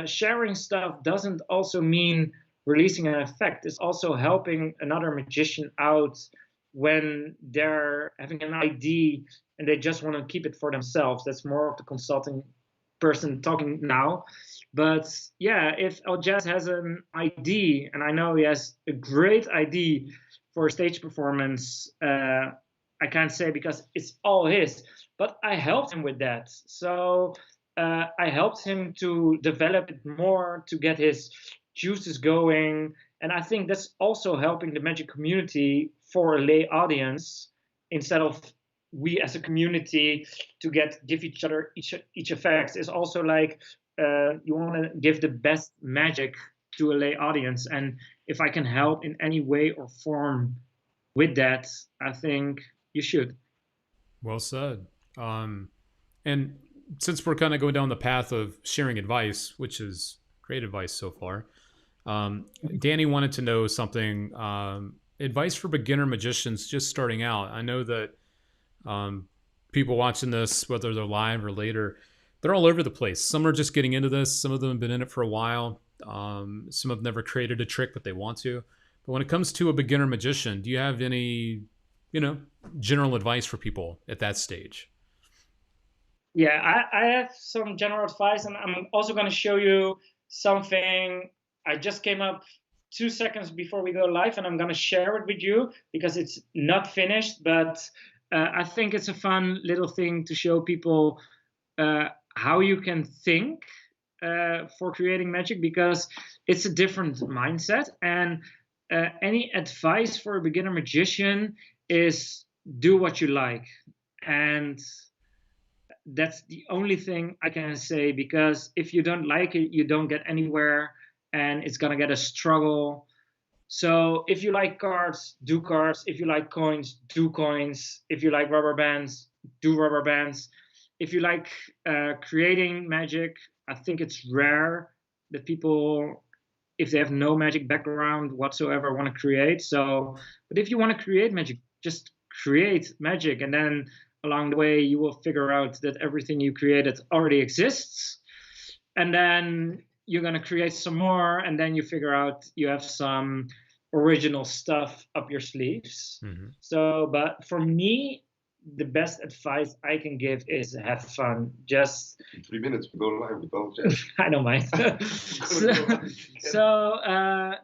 S2: sharing stuff doesn't also mean releasing an effect. It's also helping another magician out when they're having an idea and they just want to keep it for themselves. That's more of the consulting person talking now. But if El Jazz has an idea, and I know he has a great idea for a stage performance, I can't say because it's all his, but I helped him with that. So I helped him to develop it more, to get his juices going. And I think that's also helping the magic community for a lay audience, instead of we as a community to give each other each effects. Is also like you want to give the best magic to a lay audience, and if I can help in any way or form with that, I think you should.
S1: Well said. And since we're kind of going down the path of sharing advice, which is great advice so far, Danny wanted to know something. Advice for beginner magicians just starting out. I know that people watching this, whether they're live or later, they're all over the place. Some are just getting into this. Some of them have been in it for a while. Some have never created a trick, but they want to. But when it comes to a beginner magician, do you have any general advice for people at that stage?
S2: Yeah, I have some general advice, and I'm also going to show you something I just came up 2 seconds before we go live, and I'm going to share it with you because it's not finished, but I think it's a fun little thing to show people how you can think for creating magic, because it's a different mindset. And any advice for a beginner magician is do what you like. And that's the only thing I can say, because if you don't like it, you don't get anywhere, and it's gonna get a struggle. So if you like cards, do cards. If you like coins, do coins. If you like rubber bands, do rubber bands. If you like creating magic, I think it's rare that people, if they have no magic background whatsoever, want to create. So, but if you want to create magic, just create magic, and then along the way you will figure out that everything you created already exists, and then you're going to create some more, and then you figure out you have some original stuff up your sleeves. So, but for me, the best advice I can give is have fun. Just
S3: In 3 minutes we go live with all
S2: I don't mind.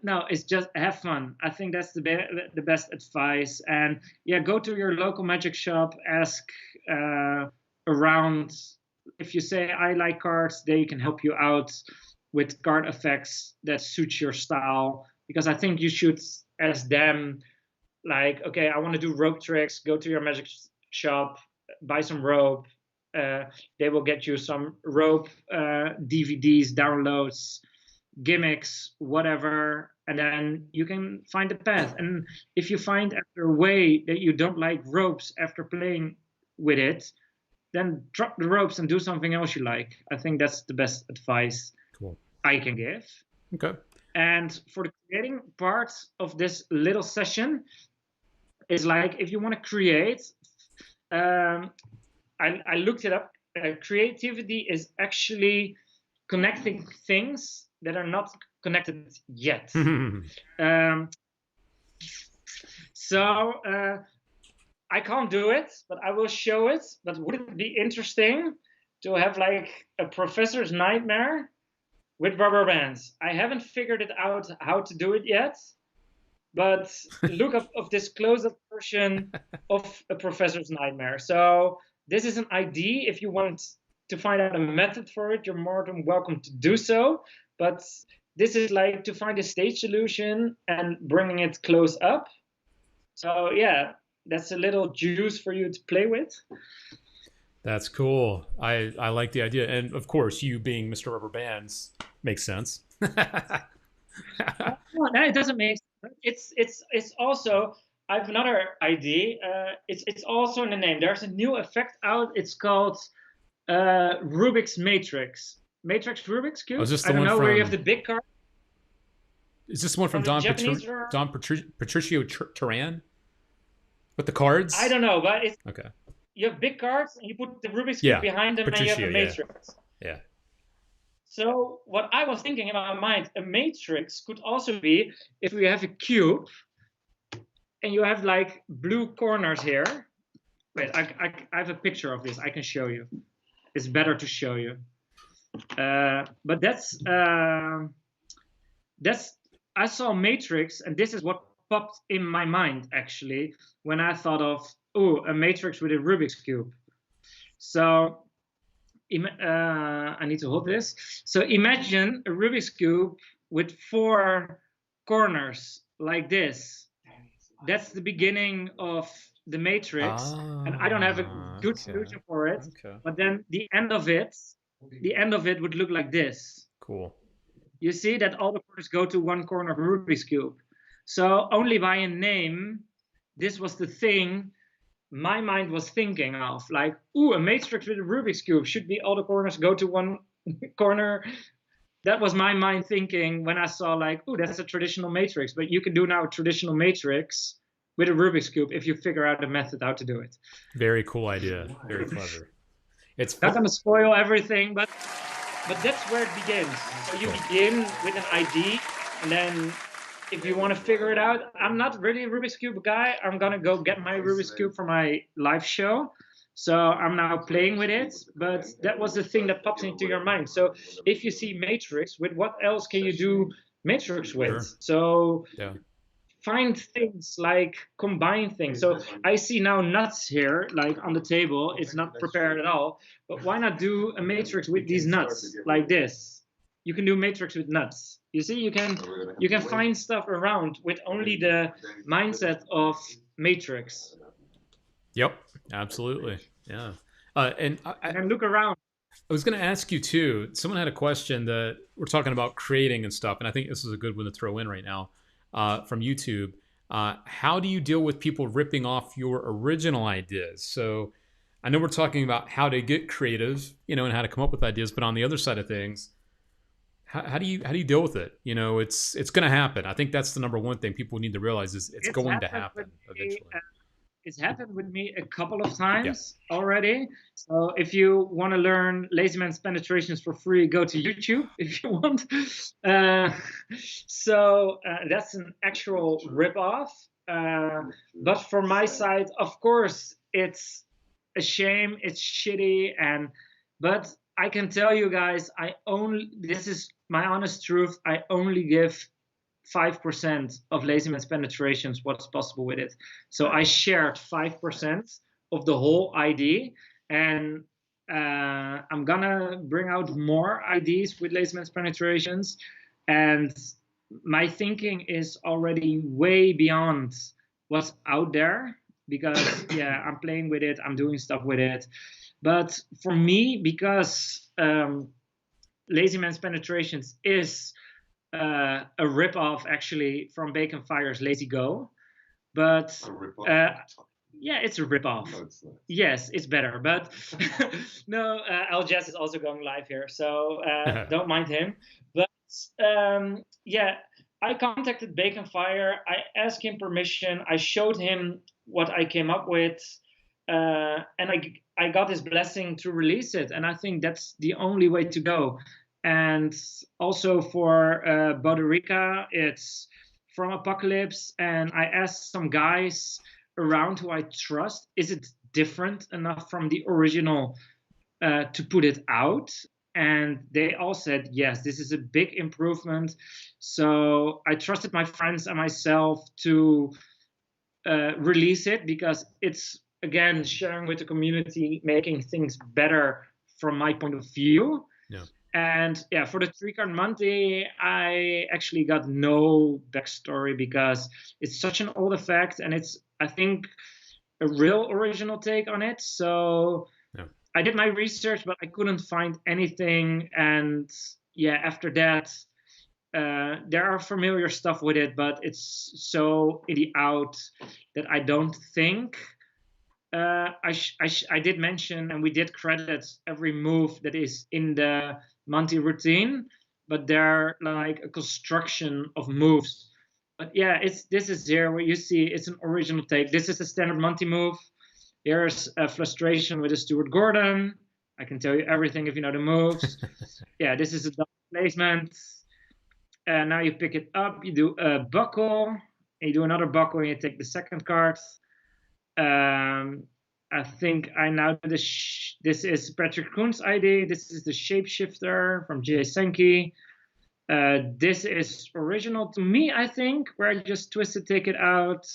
S2: No, it's just have fun. I think that's the best advice. And yeah, go to your local magic shop, ask around. If you say I like cards, they can help you out with card effects that suits your style. Because I think you should ask them, like, okay, I want to do rope tricks. Go to your magic shop, buy some rope. They will get you some rope DVDs, downloads, gimmicks, whatever, and then you can find a path. And if you find after a way that you don't like ropes after playing with it, then drop the ropes and do something else you like. I think that's the best advice I can give.
S1: Okay.
S2: And for the creating part of this little session, it's like if you want to create, I looked it up. Creativity is actually connecting things that are not connected yet. So I can't do it, but I will show it. But would it be interesting to have like a professor's nightmare with rubber bands? I haven't figured it out how to do it yet, but look up of this close-up version of a professor's nightmare. So this is an idea. If you want to find out a method for it, you're more than welcome to do so. But this is like to find a stage solution and bringing it close up. So yeah, that's a little juice for you to play with.
S1: That's cool. I like the idea. And of course, you being Mr. Rubber Bands makes sense.
S2: No, it doesn't make sense. It's also, I have another idea. It's also in the name. There's a new effect out. It's called Rubik's Matrix. Matrix Rubik's Cube.
S1: Is this the
S2: I don't
S1: one
S2: know
S1: from,
S2: where you have the big card.
S1: Is this the one from Don Patricio Turan? With the cards?
S2: I don't know, but it's
S1: okay.
S2: You have big cards and you put the Rubik's Cube behind them,
S1: Patricio,
S2: and you have a matrix.
S1: Yeah.
S2: So what I was thinking in my mind, a matrix could also be if we have a cube and you have like blue corners here. Wait, I have a picture of this. I can show you. It's better to show you. But that's I saw matrix, and this is what popped in my mind actually when I thought of a matrix with a Rubik's Cube. So I need to hold this. So imagine a Rubik's Cube with 4 corners like this. That's the beginning of the matrix, and I don't have a good solution for it. Okay. But then the end of it would look like this.
S1: Cool.
S2: You see that all the corners go to one corner of a Rubik's Cube. So only by a name, this was the thing my mind was thinking of. Like, a matrix with a Rubik's Cube. Should be all the corners go to one corner. That was my mind thinking when I saw like, that's a traditional matrix. But you can do now a traditional matrix with a Rubik's Cube if you figure out a method how to do it.
S1: Very cool idea. Very clever. It's
S2: not going to spoil everything, but that's where it begins. So you begin with an idea, and then if you want to figure it out, I'm not really a Rubik's Cube guy. I'm gonna go get my Rubik's Cube for my live show. So I'm now playing with it, but that was the thing that popped into your mind. So if you see Matrix, with what else can you do Matrix with?
S1: Sure.
S2: So
S1: Yeah.
S2: find things, like combine things. So I see now nuts here, like on the table. It's not prepared at all, but why not do a Matrix with these nuts like this? You can do Matrix with nuts. You see, you can find stuff around with only the mindset of Matrix.
S1: Yep. Absolutely. Yeah. And
S2: And look around.
S1: I was going to ask you too. Someone had a question that we're talking about creating and stuff, and I think this is a good one to throw in right now from YouTube. How do you deal with people ripping off your original ideas? So I know we're talking about how to get creative, and how to come up with ideas, but on the other side of things, how do you deal with it? It's going to happen. I think that's the number one thing people need to realize is it's going to happen eventually.
S2: It's happened with me a couple of times already. So if you want to learn lazy man's penetrations for free, go to YouTube if you want. So that's an actual ripoff. But from my side, of course, it's a shame. It's shitty, but I can tell you guys, this is my honest truth. I only give 5% of lazy man's penetrations what's possible with it. So I shared 5% of the whole ID, and I'm gonna bring out more IDs with lazy man's penetrations, and my thinking is already way beyond what's out there, because I'm playing with it, I'm doing stuff with it. But for me, because lazy man's penetrations is a rip-off actually from Bacon Fire's Lazy Go, but it's a rip-off. No, it's not. Yes, it's better, but no, Al Jazz is also going live here, so don't mind him. But I contacted Bacon Fire. I asked him permission. I showed him what I came up with, and I got his blessing to release it, and I think that's the only way to go. And also for Boderica, it's from Apocalypse. And I asked some guys around who I trust, is it different enough from the original to put it out? And they all said, yes, this is a big improvement. So I trusted my friends and myself to release it, because it's, again, sharing with the community, making things better from my point of view.
S1: Yeah.
S2: And for the 3-card Monty, I actually got no backstory, because it's such an old effect, and it's, I think, a real original take on it. So I did my research, but I couldn't find anything. And after that, there are familiar stuff with it, but it's so in the out that I don't think. I did mention, and we did credit every move that is in the Monty routine, but they're like a construction of moves. But this is here where you see it's an original take. This is a standard Monty move. Here's a frustration with a Stuart Gordon. I can tell you everything if you know the moves. This is a double placement. And now you pick it up, you do a buckle, and you do another buckle, and you take the second card. I think I now this is Patrick Kuhn's ID. This is the Shapeshifter from Jay Senki. This is original to me, I think, where I just twisted, take it out.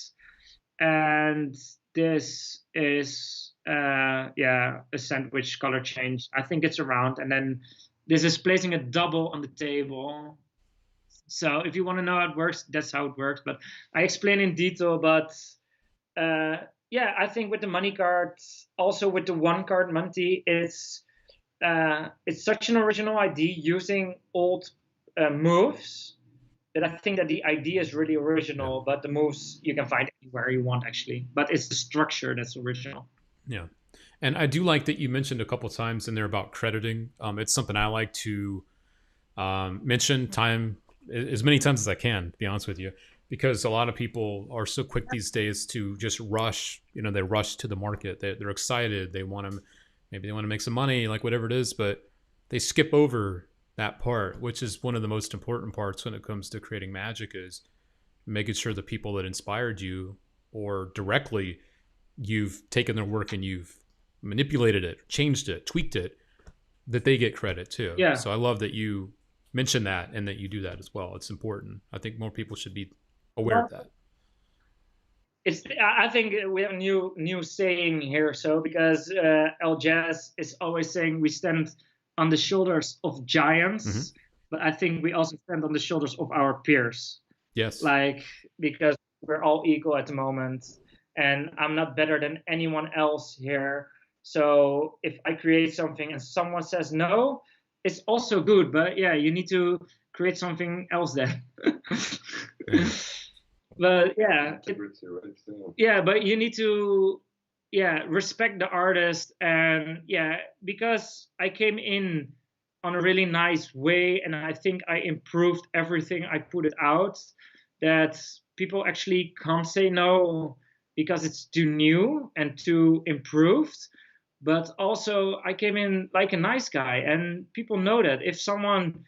S2: And this is a sandwich color change. I think it's around. And then this is placing a double on the table. So if you want to know how it works, that's how it works. But I explain in detail. But I think with the money cards, also with the 1-card Monty, it's such an original idea using old moves that I think that the idea is really original, but the moves you can find anywhere you want, actually. But it's the structure that's original.
S1: Yeah. And I do like that you mentioned a couple of times in there about crediting. It's something I like to mention as many times as I can, to be honest with you, because a lot of people are so quick these days to just rush. They rush to the market. They're excited. Maybe they want to make some money, like whatever it is, but they skip over that part, which is one of the most important parts when it comes to creating magic, is making sure the people that inspired you or directly you've taken their work and you've manipulated it, changed it, tweaked it, that they get credit too.
S2: Yeah.
S1: So I love that you mention that and that you do that as well. It's important. I think more people should be aware of that.
S2: I think we have a new saying here. So because El Jazz is always saying we stand on the shoulders of giants, but I think we also stand on the shoulders of our peers.
S1: Yes.
S2: Like, because we're all equal at the moment, and I'm not better than anyone else here. So if I create something and someone says no, it's also good. But yeah, you need to create something else then. But yeah, but you need to respect the artist, and because I came in on a really nice way, and I think I improved everything I put it out, that people actually can't say no because it's too new and too improved. But also I came in like a nice guy, and people know that if someone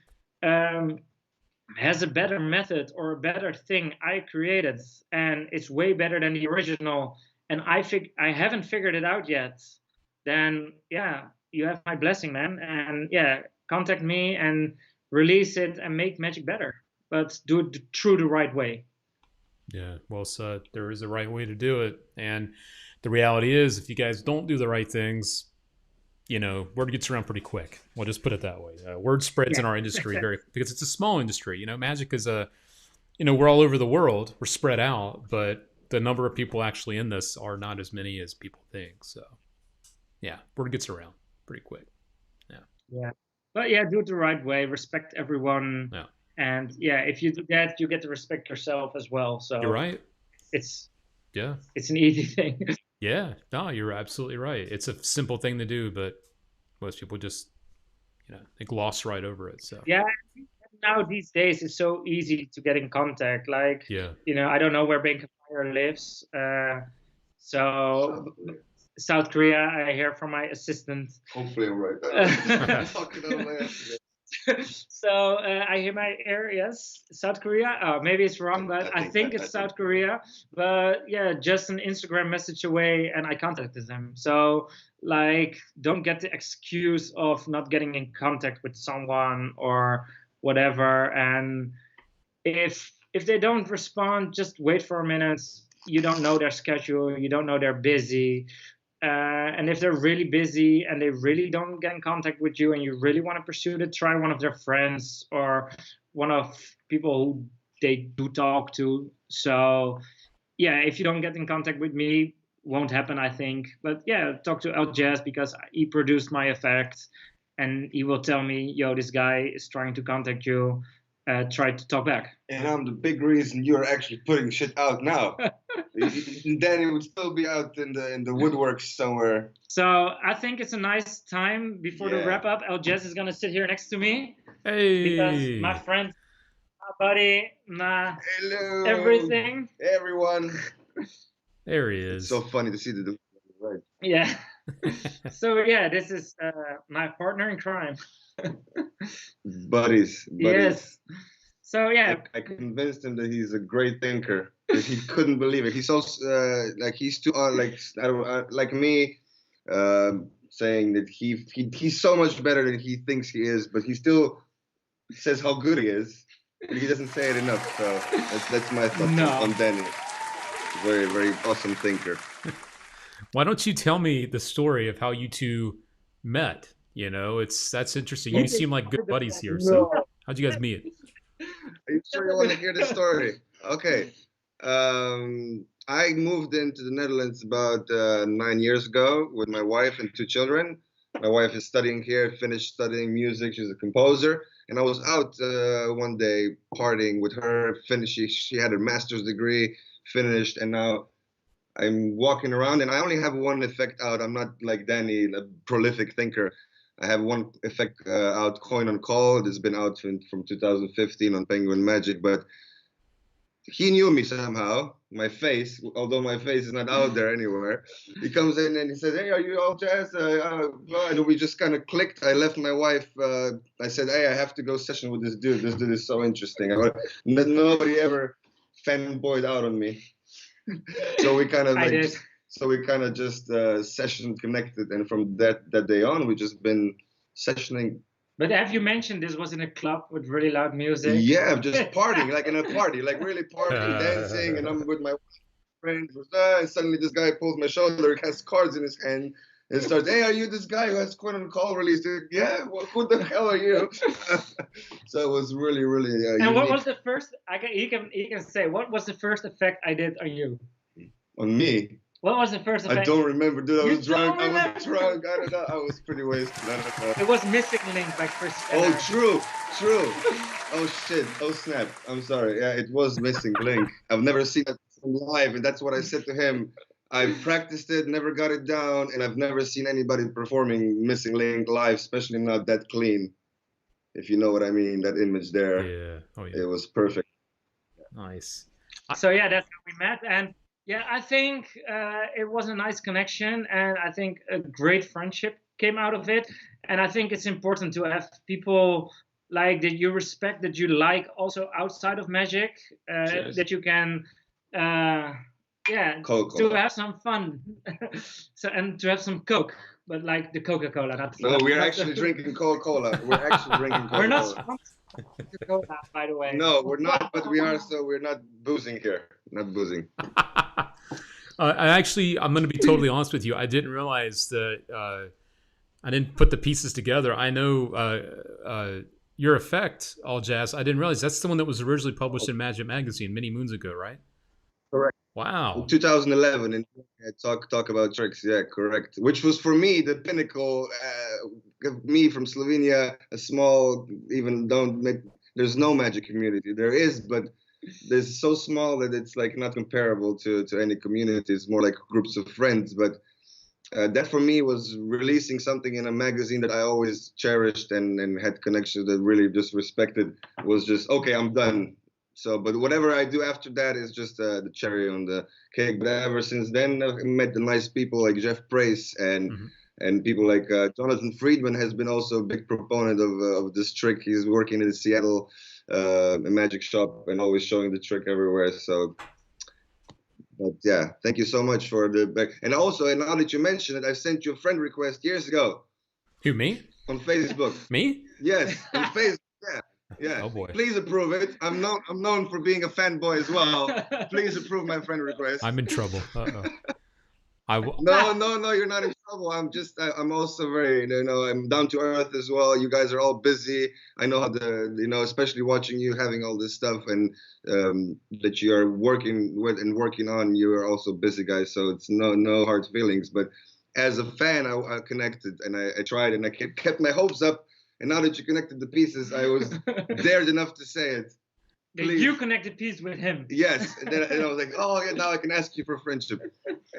S2: has a better method or a better thing I created and it's way better than the original, and I haven't figured it out yet, then you have my blessing, man. And contact me and release it and make magic better, but do it through the right way.
S1: Yeah, well said. There is a right way to do it. And the reality is, if you guys don't do the right things, word gets around pretty quick. We'll just put it that way. Word spreads in our industry because it's a small industry. Magic is we're all over the world. We're spread out, but the number of people actually in this are not as many as people think. So, word gets around pretty quick.
S2: Yeah. But do it the right way. Respect everyone.
S1: Yeah.
S2: And if you do that, you get to respect yourself as well. So
S1: you're right.
S2: It's an easy thing.
S1: Yeah, no, you're absolutely right. It's a simple thing to do, but most people just, they gloss right over it. So
S2: now these days it's so easy to get in contact. Like, I don't know where Bank of Fire lives. So South Korea, I hear from my assistant.
S3: Hopefully I'm right there.
S2: So I hear my areas, South Korea. Oh, maybe it's wrong, but I think it's South Korea. But just an Instagram message away, and I contacted them. So don't get the excuse of not getting in contact with someone or whatever. And if they don't respond, just wait for a minute. You don't know their schedule. You don't know they're busy. And if they're really busy and they really don't get in contact with you and you really want to pursue it, try one of their friends or one of people who they do talk to. So, if you don't get in contact with me, won't happen, I think. But talk to El Jazz because he produced my effect, and he will tell me, yo, this guy is trying to contact you. Try to talk back.
S3: And I'm the big reason you're actually putting shit out now. Danny would still be out in the woodworks somewhere.
S2: So I think it's a nice time before the wrap up. El Jazz is gonna sit here next to me.
S1: Hey,
S2: because my friend, my buddy,
S3: hello,
S2: everything,
S3: everyone.
S1: There he is.
S3: It's so funny to see the right.
S2: Yeah. So this is my partner in crime.
S3: Buddies.
S2: Yes. So
S3: I convinced him that he's a great thinker. He couldn't believe it. He's also he's too like me, saying that he's so much better than he thinks he is, but he still says how good he is, but he doesn't say it enough. So that's my thoughts on Danny. Very, very awesome thinker.
S1: Why don't you tell me the story of how you two met? That's interesting. You seem like good buddies here. So how'd you guys meet?
S3: Are you sure you want to hear this story? Okay. I moved into the Netherlands about 9 years ago with my wife and 2 children. My wife is studying here, finished studying music. She's a composer. And I was out one day partying with her. She had a master's degree, finished, and now I'm walking around and I only have one effect out. I'm not like Danny, a prolific thinker. I have one effect out, Coin on Call. It's been out from 2015 on Penguin Magic, but he knew me somehow, my face, although my face is not out there anywhere. He comes in and he says, hey, are you all Jazz? And we just kind of clicked. I left my wife. I said, hey, I have to go session with this dude. This dude is so interesting. Nobody ever fanboyed out on me. So we kind of
S2: I did.
S3: just session connected, and from that day on, we just been sessioning.
S2: But have you mentioned this was in a club with really loud music?
S3: Yeah, just partying, like in a party, like really partying, dancing, and I'm with my friends, and suddenly this guy pulls my shoulder, has cards in his hand, and starts, "Hey, are you this guy who has quit on call release?" Yeah, well, who the hell are you? So it was really, really.
S2: And what was the first? You can say what was the first effect I did on you?
S3: On me?
S2: What was the first effect?
S3: I don't remember, dude. I was drunk.
S2: I
S3: was drunk. I don't know. I was pretty wasted. I don't know.
S2: It was Missing Link by Chris.
S3: Oh, true. Oh shit. Oh snap. I'm sorry. Yeah, it was Missing Link. I've never seen that live, and that's what I said to him. I practiced it, never got it down, and I've never seen anybody performing Missing Link live, especially not that clean. If you know what I mean, that image there.
S1: Yeah. Oh yeah.
S3: It was perfect.
S1: Nice.
S2: So yeah, that's how we met, and yeah, I think it was a nice connection, and I think a great friendship came out of it. And I think it's important to have people like that you respect, that you like also outside of Magic, that you can, to have some fun, and to have some Coke, but like the Coca-Cola, not.
S3: No, we're actually drinking Coca-Cola. We're actually drinking Coca-Cola.
S2: We're not sponsored by Coca-Cola, by the way.
S3: No, we're not, but we are. So we're not boozing here. Not boozing.
S1: I'm going to be totally honest with you. I didn't realize that. I didn't put the pieces together. I know your effect, All Jazz. I didn't realize that's the one that was originally published in Magic Magazine many moons ago, right?
S3: Correct.
S1: Wow.
S3: In 2011, and talk about tricks. Yeah, correct. Which was for me the pinnacle. Me from Slovenia, a small, there's no Magic community. There is, but there's so small that it's like not comparable to any community. It's more like groups of friends. But that for me was releasing something in a magazine that I always cherished and had connections that really just respected. Was just okay, I'm done. So, but whatever I do after that is just the cherry on the cake. But ever since then, I've met the nice people like Jeff Price and people like Jonathan Friedman has been also a big proponent of this trick. He's working in Seattle, a magic shop, and always showing the trick everywhere. So, but yeah, thank you so much for the back. And also, and now that you mention it, I sent you a friend request years ago.
S1: Who, me?
S3: On Facebook.
S1: Me?
S3: Yes, on Facebook. Yeah. Yeah.
S1: Oh boy.
S3: Please approve it. I'm known for being a fanboy as well. Please approve my friend request.
S1: I'm in trouble.
S3: No, you're not in trouble. I'm also very, I'm down to earth as well. You guys are all busy. I know how especially watching you having all this stuff and that you are working with and working on. You are also busy guys, so it's no hard feelings. But as a fan, I connected and I tried and I kept my hopes up. And now that you connected the pieces, I was dared enough to say it. Please.
S2: You connected piece with him.
S3: Yes, and I was like, oh yeah, now I can ask you for friendship.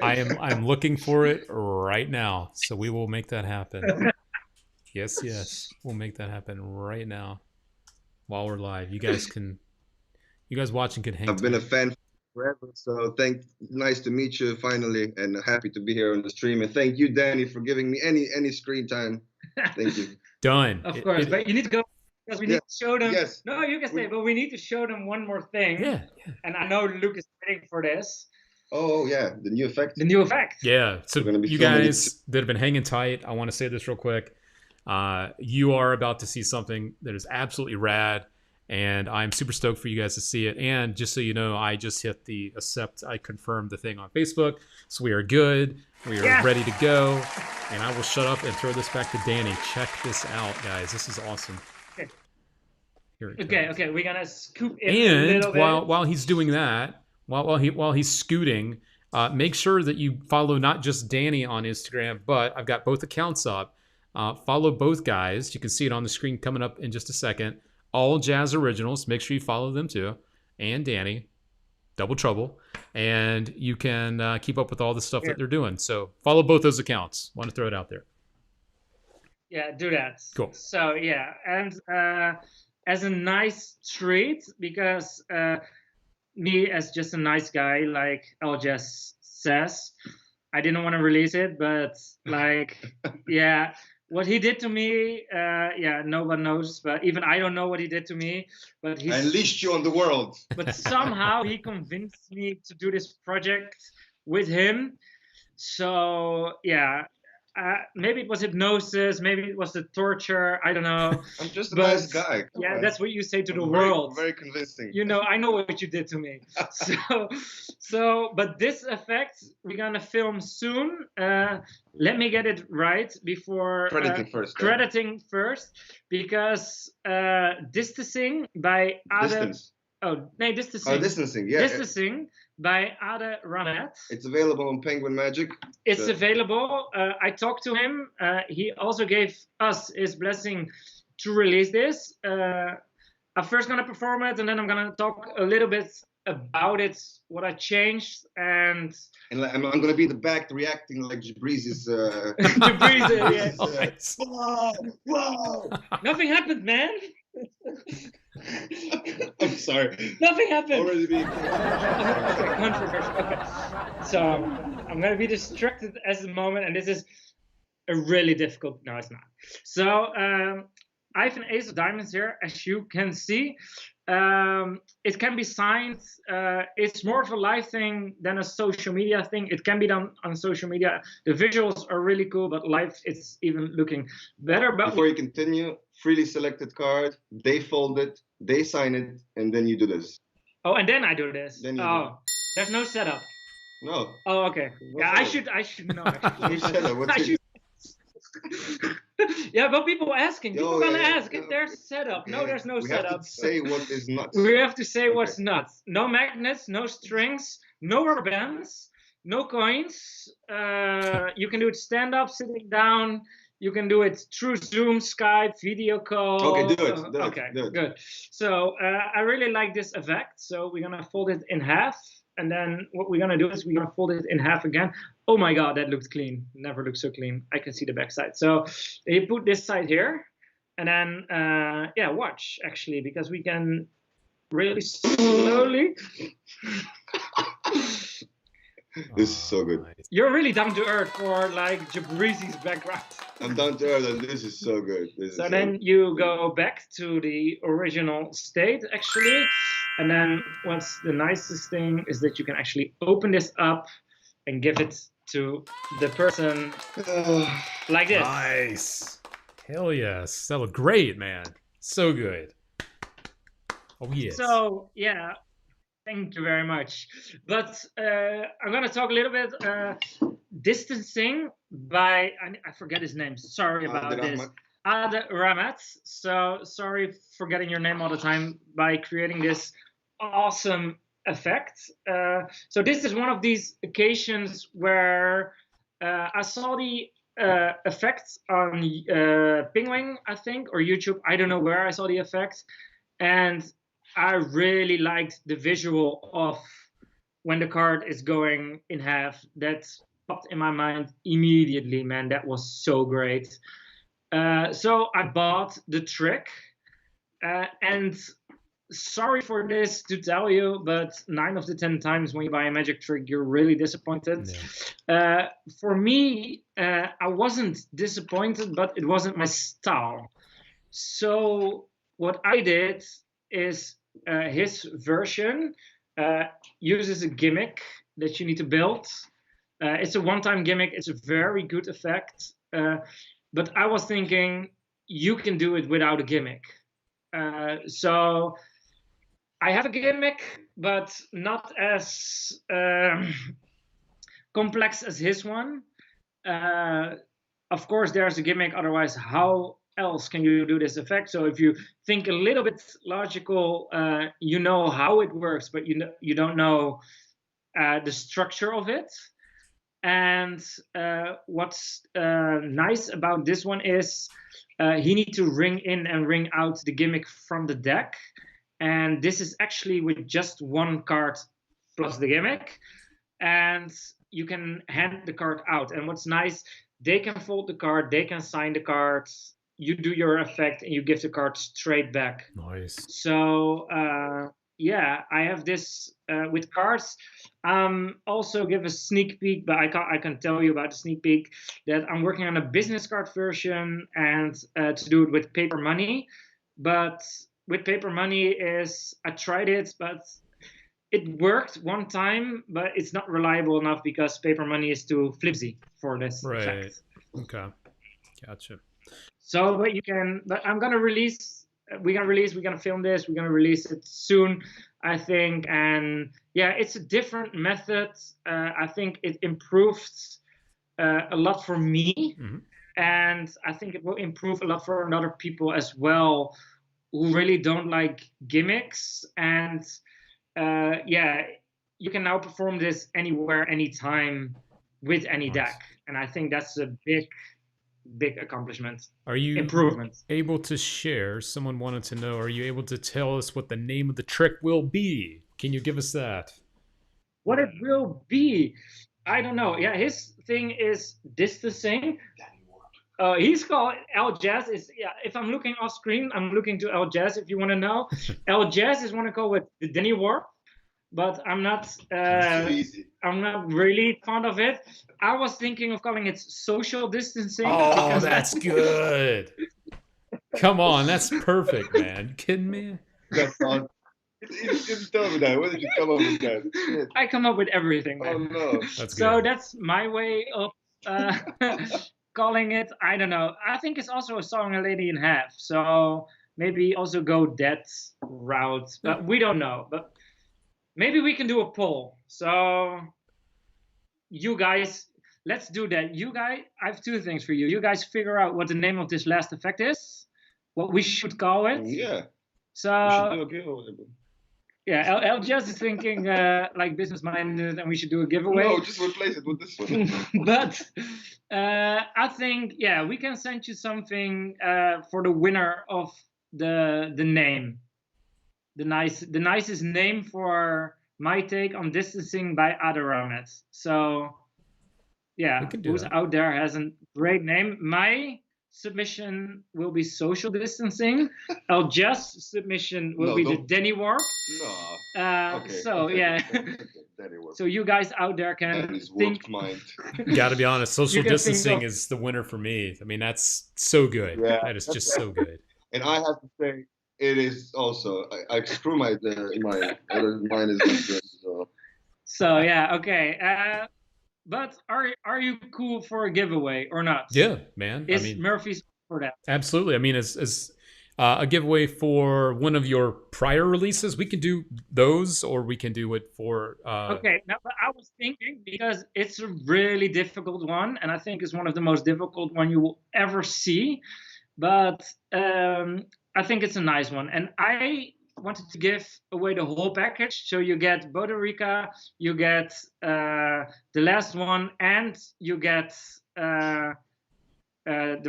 S1: I'm looking for it right now, so we will make that happen. Yes, we'll make that happen right now while we're live. You guys watching can hang.
S3: I've been a fan forever, so nice to meet you finally, and happy to be here on the stream. And thank you, Danny, for giving me any screen time. Thank you.
S1: Done.
S2: Of course, but you need to go because we need to show them.
S3: Yes.
S2: No, you can stay, but we need to show them one more thing.
S1: Yeah.
S2: And I know Luke is waiting for this.
S3: Oh yeah, the new effect.
S2: The new effect.
S1: Yeah. So you guys that have been hanging tight, I want to say this real quick. You are about to see something that is absolutely rad, and I'm super stoked for you guys to see it. And just so you know, I just hit the accept. I confirmed the thing on Facebook, so we are good. We are ready to go. And I will shut up and throw this back to Danny. Check this out, guys. This is awesome.
S2: Okay.
S1: Here it goes.
S2: Okay. We're gonna scoop in a little bit.
S1: And while he's doing that, while he's scooting, make sure that you follow not just Danny on Instagram, but I've got both accounts up. Follow both guys. You can see it on the screen coming up in just a second. All Jazz Originals. Make sure you follow them too, and Danny. Double Trouble, and you can keep up with all the stuff that they're doing. So follow both those accounts. Want to throw it out there.
S2: Yeah, do that.
S1: Cool.
S2: So yeah, and as a nice treat, because me as just a nice guy, like El just says, I didn't want to release it, but like, yeah, what he did to me, yeah, no one knows, but even I don't know what he did to me. But
S3: I unleashed you on the world.
S2: But somehow he convinced me to do this project with him. So yeah, maybe it was hypnosis, maybe it was the torture. I don't know.
S3: I'm just a
S2: But
S3: nice guy. Come
S2: yeah,
S3: on.
S2: that's what you say to the
S3: I'm
S2: world.
S3: Very convincing.
S2: You know, I know what you did to me. But this effect we're gonna film soon. Let me get it right before crediting first, because distancing by
S3: Distance.
S2: distancing.
S3: Yeah.
S2: Distancing by Ade Ramet.
S3: It's available on Penguin Magic.
S2: It's available. I talked to him. He also gave us his blessing to release this. I'm first gonna perform it, and then I'm gonna talk a little bit about it, what I changed, and
S3: I'm gonna be in the back reacting like Jabrizi's.
S2: Jabrizi,
S3: yeah. Whoa!
S2: Nothing happened, man.
S3: I'm sorry.
S2: Nothing happened.
S3: Already being
S2: controversial. Okay. So I'm gonna be distracted at the moment, and this is a really difficult. No, it's not. So I have an ace of diamonds here, as you can see. It can be signed. It's more of a live thing than a social media thing. It can be done on social media. The visuals are really cool, but live it's even looking better. But
S3: before you continue, freely selected card, they fold it, they sign it, and then you do this.
S2: Oh, and then I do this.
S3: Then you
S2: do. There's no setup.
S3: No.
S2: Oh, okay. Yeah, I should know. Actually. Yeah, but people asking. People gonna ask if there's a setup. No, there's no setup.
S3: We have to say what is nuts.
S2: We have to say what's nuts. No magnets, no strings, no rubber bands, no coins. You can do it stand up, sitting down. You can do it through Zoom, Skype, video call.
S3: Okay, do it.
S2: Okay, good. So I really like this effect. So we're gonna fold it in half. And then what we're gonna do is we're gonna fold it in half again. Oh my God, that looks clean. Never looked so clean. I can see the back side. So you put this side here, and then yeah, watch actually, because we can really slowly.
S3: This is so good.
S2: You're really down to earth for like Jabrizi's background.
S3: I'm down to earth, and this is so good.
S2: So then you go back to the original state actually. And then what's the nicest thing is that you can actually open this up and give it to the person like this.
S1: Nice. Hell yes. That looked great, man. So good. Oh, yes.
S2: So, yeah. Thank you very much. But I'm going to talk a little bit distancing by, I forget his name. Sorry about this. Ade Ramet. So sorry for getting your name all the time, by creating this awesome effect. So this is one of these occasions where I saw the effect on Penguin, I think, or YouTube. I don't know where I saw the effect. And I really liked the visual of when the card is going in half. That popped in my mind immediately, man. That was so great. So I bought the trick, and sorry for this to tell you, but 9 of the 10 times when you buy a magic trick, you're really disappointed. Yeah. For me, I wasn't disappointed, but it wasn't my style. So what I did is his version uses a gimmick that you need to build. It's a one-time gimmick. It's a very good effect. But I was thinking you can do it without a gimmick. So I have a gimmick, but not as complex as his one. Of course, there's a gimmick. Otherwise, how else can you do this effect? So if you think a little bit logical, you know how it works, but you don't know the structure of it. And what's nice about this one is he needs to ring in and ring out the gimmick from the deck. And this is actually with just one card plus the gimmick. And you can hand the card out. And what's nice, they can fold the card, they can sign the card, you do your effect, and you give the card straight back.
S1: Nice.
S2: So yeah, I have this with cards. Also give a sneak peek, but I can tell you about the sneak peek that I'm working on a business card version and to do it with paper money. But with paper money is I tried it, but it worked one time, but it's not reliable enough because paper money is too flimsy for this
S1: Right.
S2: effect.
S1: Okay. Gotcha.
S2: So, but you can. But I'm gonna release. We're gonna release. We're gonna film this. We're gonna release it soon, I think. And yeah, it's a different method. I think it improved a lot for me,
S1: Hmm.
S2: and I think it will improve a lot for other people as well, who really don't like gimmicks. And yeah, you can now perform this anywhere, anytime, with any
S1: Nice.
S2: deck. And I think that's a big, big accomplishment.
S1: Are you
S2: Improvement.
S1: able to share? Someone wanted to know, are you able to tell us what the name of the trick will be? Can you give us that?
S2: What it will be, I don't know. Yeah, his thing is distancing. He's called L Jazz. Is yeah. If I'm looking off screen, I'm looking to L Jazz. If you want to know, L Jazz is want to go with the Danny Warp, but I'm not.
S3: It's too easy.
S2: I'm not really fond of it. I was thinking of calling it social distancing.
S1: Oh,
S2: because
S1: that's good. Come on, that's perfect, man. You kidding me?
S3: That's on. You didn't tell me that. Where did you come up with that? Shit.
S2: I come up with everything,
S3: Oh
S2: man.
S3: no.
S1: That's
S2: So
S1: good.
S2: that's my way of calling it. I don't know. I think it's also a song a lady in half. So maybe also go that route. But we don't know. But maybe we can do a poll. So you guys, let's do that. You guys, I have two things for you. You guys figure out what the name of this last effect is, what we should call it.
S3: Yeah. We should
S2: So
S3: do a giveaway.
S2: yeah, L just is thinking like business minded, and we should do a giveaway.
S3: No, just replace it with this one.
S2: But I think yeah, we can send you something for the winner of the name, the nicest name for my take on distancing by Adaramet. So yeah,
S1: We can do
S2: who's
S1: that.
S2: out there has a great name. My submission will be social distancing. Our just submission will
S3: No,
S2: be the
S3: don't-
S2: Danny Warp.
S3: No. Okay.
S2: So
S3: okay,
S2: yeah.
S3: okay, Danny Warp.
S2: So you guys out there can
S3: Danny's
S2: think.
S3: warped mind.
S1: Gotta be honest, social
S2: You can think
S1: distancing
S2: of-
S1: is the winner for me. I mean, that's so good.
S3: Yeah.
S1: That is just so good.
S3: And I have to say, it is also. I screw my mine is not good. So.
S2: So yeah, okay. But are you cool for a giveaway or not?
S1: Yeah, man.
S2: Is
S1: I mean,
S2: Murphy's for that?
S1: absolutely. I mean, as a giveaway for one of your prior releases, we can do those, or we can do it for.
S2: Okay, now but I was thinking because it's a really difficult one, and I think it's one of the most difficult one you will ever see. But I think it's a nice one, and I wanted to give away the whole package. So you get Boderica, you get the last one, and you get the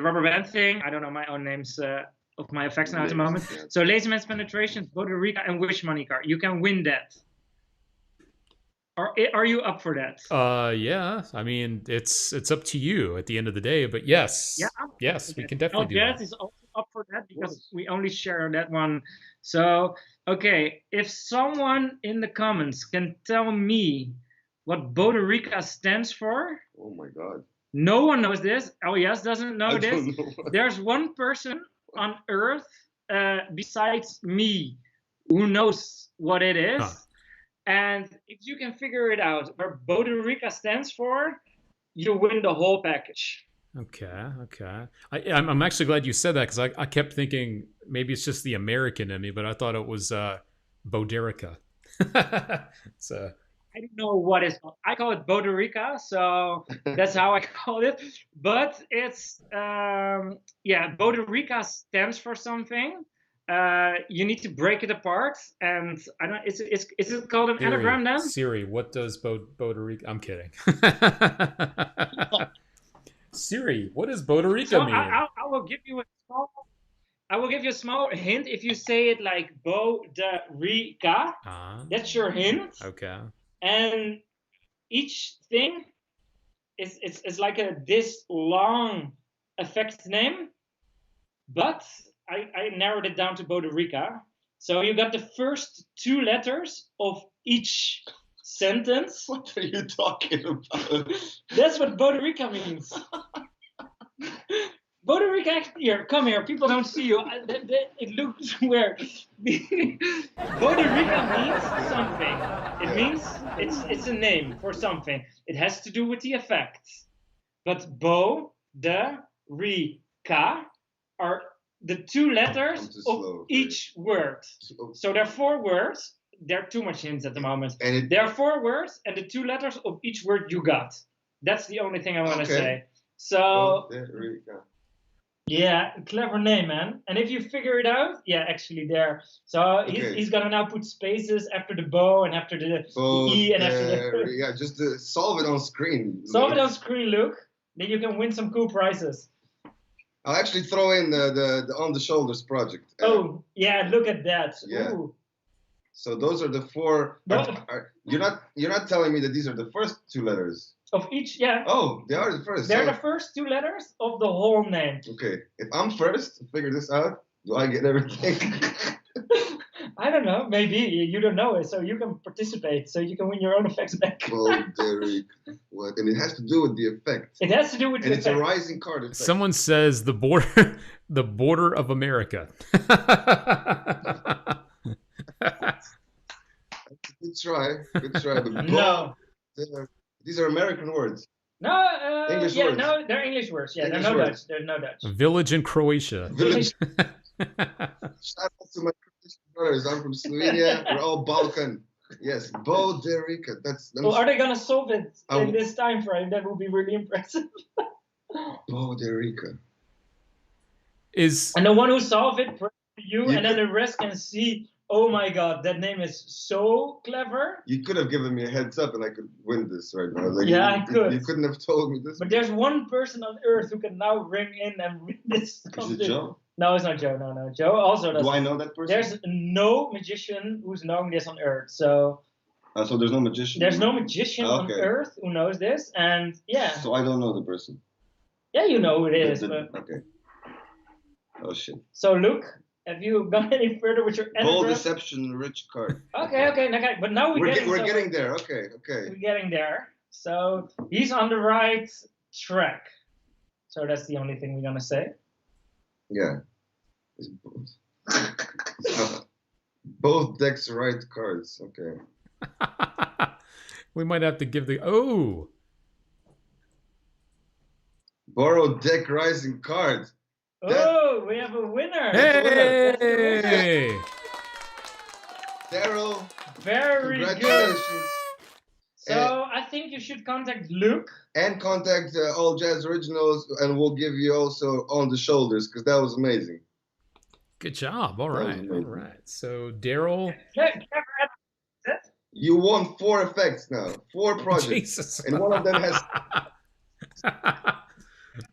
S2: rubber band thing. I don't know my own names of my effects now at the moment.
S3: Yeah.
S2: So Lazy Man's Penetration, Boderica, and Wish Money card. You can win that. Are you up for that?
S1: Yeah. I mean, it's up to you at the end of the day, but yes,
S2: Yeah,
S1: yes, we can definitely do
S2: Jazz
S1: that.
S2: is also up for that because we only share that one. So, okay, if someone in the comments can tell me what Boderica stands for,
S3: Oh my God.
S2: no one knows this. Elias doesn't know
S3: I
S2: this.
S3: don't know.
S2: There's one person on Earth besides me who knows what it is.
S1: Huh.
S2: And if you can figure it out, where Boderica stands for, you win the whole package.
S1: Okay, okay. I'm actually glad you said that because I kept thinking maybe it's just the American in me, but I thought it was Boderica. So
S2: I don't know what it's called. I call it Boderica, so that's how I call it. But it's yeah, Boderica stands for something. You need to break it apart, and I don't. Is it called an anagram then?
S1: Siri, what does Boderica? I'm kidding. Siri, what does Boderica
S2: So
S1: mean?
S2: I will give you a small. I will give you a small hint. If you say it like Boderica, that's your hint.
S1: Okay.
S2: And each thing is like this long effect name, but I narrowed it down to Boderica. So you got the first 2 letters of each sentence.
S3: What are you talking about?
S2: That's what Boda Rica means. Boda Rica, here, come here. People don't see you. It looks weird. Boda Rica means something. It means it's a name for something. It has to do with the effect. But Boda Rica are the 2 letters of each word. So there are 4 words. There are too much hints at the moment. There are 4 words and the 2 letters of each word you got. That's the only thing I want to say. So, yeah, clever name, man. And if you figure it out, yeah, actually there. So he's gonna now put spaces after the bow and after the E and after the...
S3: Yeah, just solve it on screen.
S2: Solve it on screen, Luke. Then you can win some cool prizes.
S3: I'll actually throw in the On the Shoulders project.
S2: Oh, yeah, look at that.
S3: Yeah.
S2: Ooh.
S3: So those are the 4. You're not telling me that these are the first 2 letters.
S2: Of each, yeah.
S3: Oh, they are the first.
S2: They're the first 2 letters of the whole name.
S3: Okay, if I'm first to figure this out, do I get everything?
S2: I don't know. Maybe you don't know it, so you can participate, so you can win your own effects back.
S3: Oh, Derek, what? And it has to do with the effect.
S2: It has to do with the effect.
S3: And it's a rising card effect.
S1: Someone says the border of America.
S3: Good try. But
S2: no.
S3: These are American words.
S2: No,
S3: English words.
S2: No, they're English words. Yeah,
S3: English
S2: they're no
S3: words.
S2: Dutch. There's no Dutch.
S1: Village in Croatia.
S3: Village. Shout out to my Croatian brothers. I'm from Slovenia. We're all Balkan. Yes, Boda Rica. That's.
S2: Well, are they gonna solve it in this time frame? That would be really impressive.
S3: Boda Rica.
S2: And the one who solved it, you, and then the rest can see. Oh my God, that name is so clever.
S3: You could have given me a heads up and I could win this right now. Like,
S2: yeah, I could.
S3: You couldn't have told me this.
S2: But there's one person on Earth who can now ring in and win this.
S3: Is it Joe?
S2: No, it's not Joe. No. Joe also doesn't.
S3: Do I know that person?
S2: There's no magician who's knowing this on Earth. So
S3: there's no magician?
S2: There's no magician on Earth who knows this. And yeah.
S3: So I don't know the person?
S2: Yeah, you know who it is.
S3: Okay. Oh, shit.
S2: So Luke, have you gone any further with your
S3: Bold Deception, rich card.
S2: Okay. But now we're
S3: getting there. Okay.
S2: We're getting there. So he's on the right track. So that's the only thing we're gonna say.
S3: Yeah. Both decks right cards. Okay.
S1: We might have to give the
S3: borrow deck rising cards.
S2: We have a winner.
S1: Hey!
S3: Daryl.
S2: Very
S3: congratulations.
S2: Good. So I think you should contact Luke.
S3: And contact All Jazz Originals, and we'll give you also On the Shoulders, because that was amazing.
S1: Good job. All right. So Daryl.
S3: You won 4 effects now. 4 projects.
S1: Jesus.
S3: And one of them has...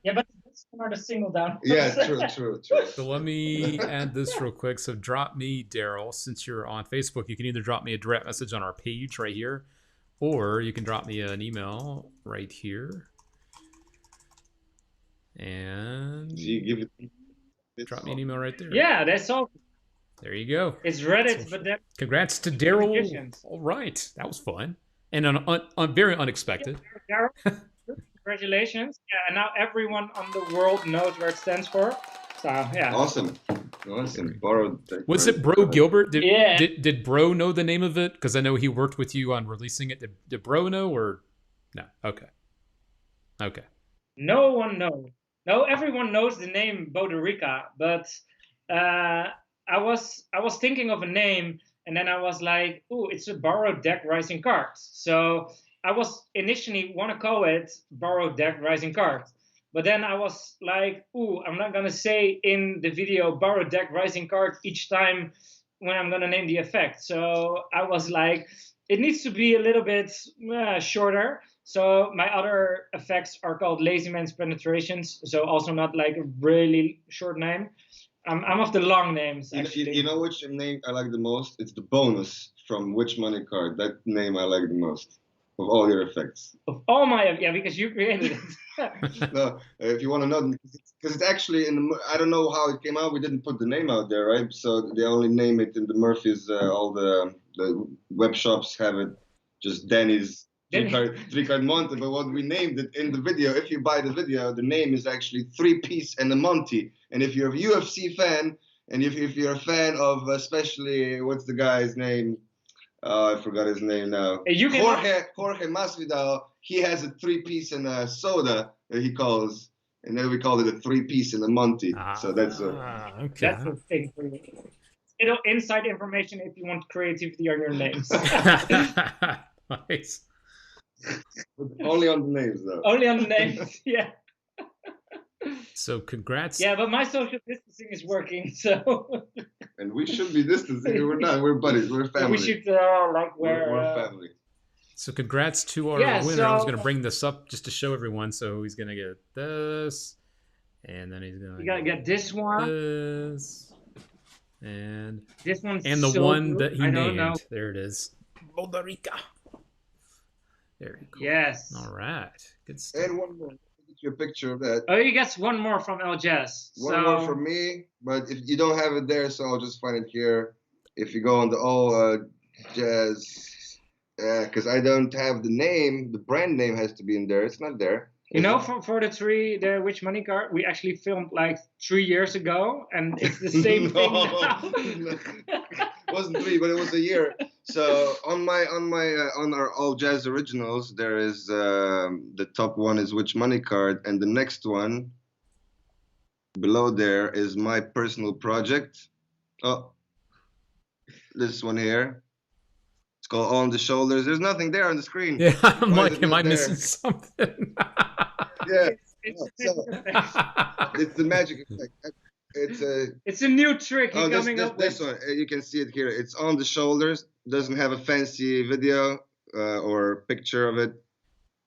S2: Yeah, but this one are the single down.
S3: Yeah, true.
S1: So let me add this real quick. So drop me, Daryl, since you're on Facebook, you can either drop me a direct message on our page right here, or you can drop me an email right here. And drop me an email right there.
S2: Yeah, that's all.
S1: There you go.
S2: It's Reddit, but then...
S1: Congrats to Daryl. All right. That was fun. And very unexpected.
S2: Daryl, congratulations. Yeah, and now everyone on the world knows where it stands for. So, yeah.
S3: Awesome. Borrowed.
S1: Was it Bro Gilbert? Did Bro know the name of it? Because I know he worked with you on releasing it. Did Bro know or no? Okay.
S2: No one knows. No, everyone knows the name Boda Rica, but I was thinking of a name, and then I was like, ooh, it's a borrowed deck rising cards. So I was initially want to call it borrowed deck rising cards. But then I was like, ooh, I'm not going to say in the video borrowed deck rising card each time when I'm going to name the effect. So I was like, it needs to be a little bit shorter. So my other effects are called Lazy Man's Penetrations. So also not like a really short name. I'm of the long names, actually.
S3: You know which name I like the most? It's the bonus from Which Money card. That name I like the most. of all your effects.
S2: Of all my, yeah, because you created it.
S3: No, if you want to know, because it's actually in the, I don't know how it came out. We didn't put the name out there, right? So they only name it in the Murphys. All the web shops have it just Danny's three card Monty. But what we named it in the video, if you buy the video, the name is actually 3-piece and a Monty. And if you're a UFC fan, and if you're a fan of especially what's the guy's name? I forgot his name now. Jorge Masvidal. He has a 3-piece and a soda that he calls, and then we call it a 3-piece and a Monty. So that's
S1: okay.
S2: That's the thing for you. Inside information if you want creativity on your names.
S1: Nice.
S3: Only on the names, though.
S2: Only on the names, yeah.
S1: So congrats.
S2: Yeah, but my social distancing is working, so.
S3: And we should be distancing. We're not. We're buddies. We're family.
S2: We should like wear.
S3: We're family.
S1: So congrats to our winner. I was going to bring this up just to show everyone. So he's going to get this, and then he's going to.
S2: You gotta get this one.
S1: This, and
S2: this one's
S1: and the
S2: so
S1: one
S2: good.
S1: that he
S2: I don't
S1: named.
S2: know.
S1: There it is. Costa Rica. Very cool.
S2: Yes.
S1: All right. Good stuff.
S3: And one more. Get you a picture of that.
S2: Oh, you get one more from El Jazz.
S3: One more from me, but if you don't have it there, so I'll just find it here. If you go on the all jazz, because I don't have the name, the brand name has to be in there. It's not there.
S2: You know, for the Which Money card, we actually filmed like 3 years ago, and it's the same thing now.
S3: It wasn't 3, but it was a year. So on our all jazz originals, there is the top one is Which Money card, and the next one below there is my personal project. Oh, this one here. It's called On the Shoulders. There's nothing there on the screen.
S1: Yeah, I'm like, am I missing something?
S3: Yeah.
S2: It's
S3: the magic effect.
S2: It's a new trick you're coming up with.
S3: This one, you can see it here. It's on the shoulders. Doesn't have a fancy video or picture of it,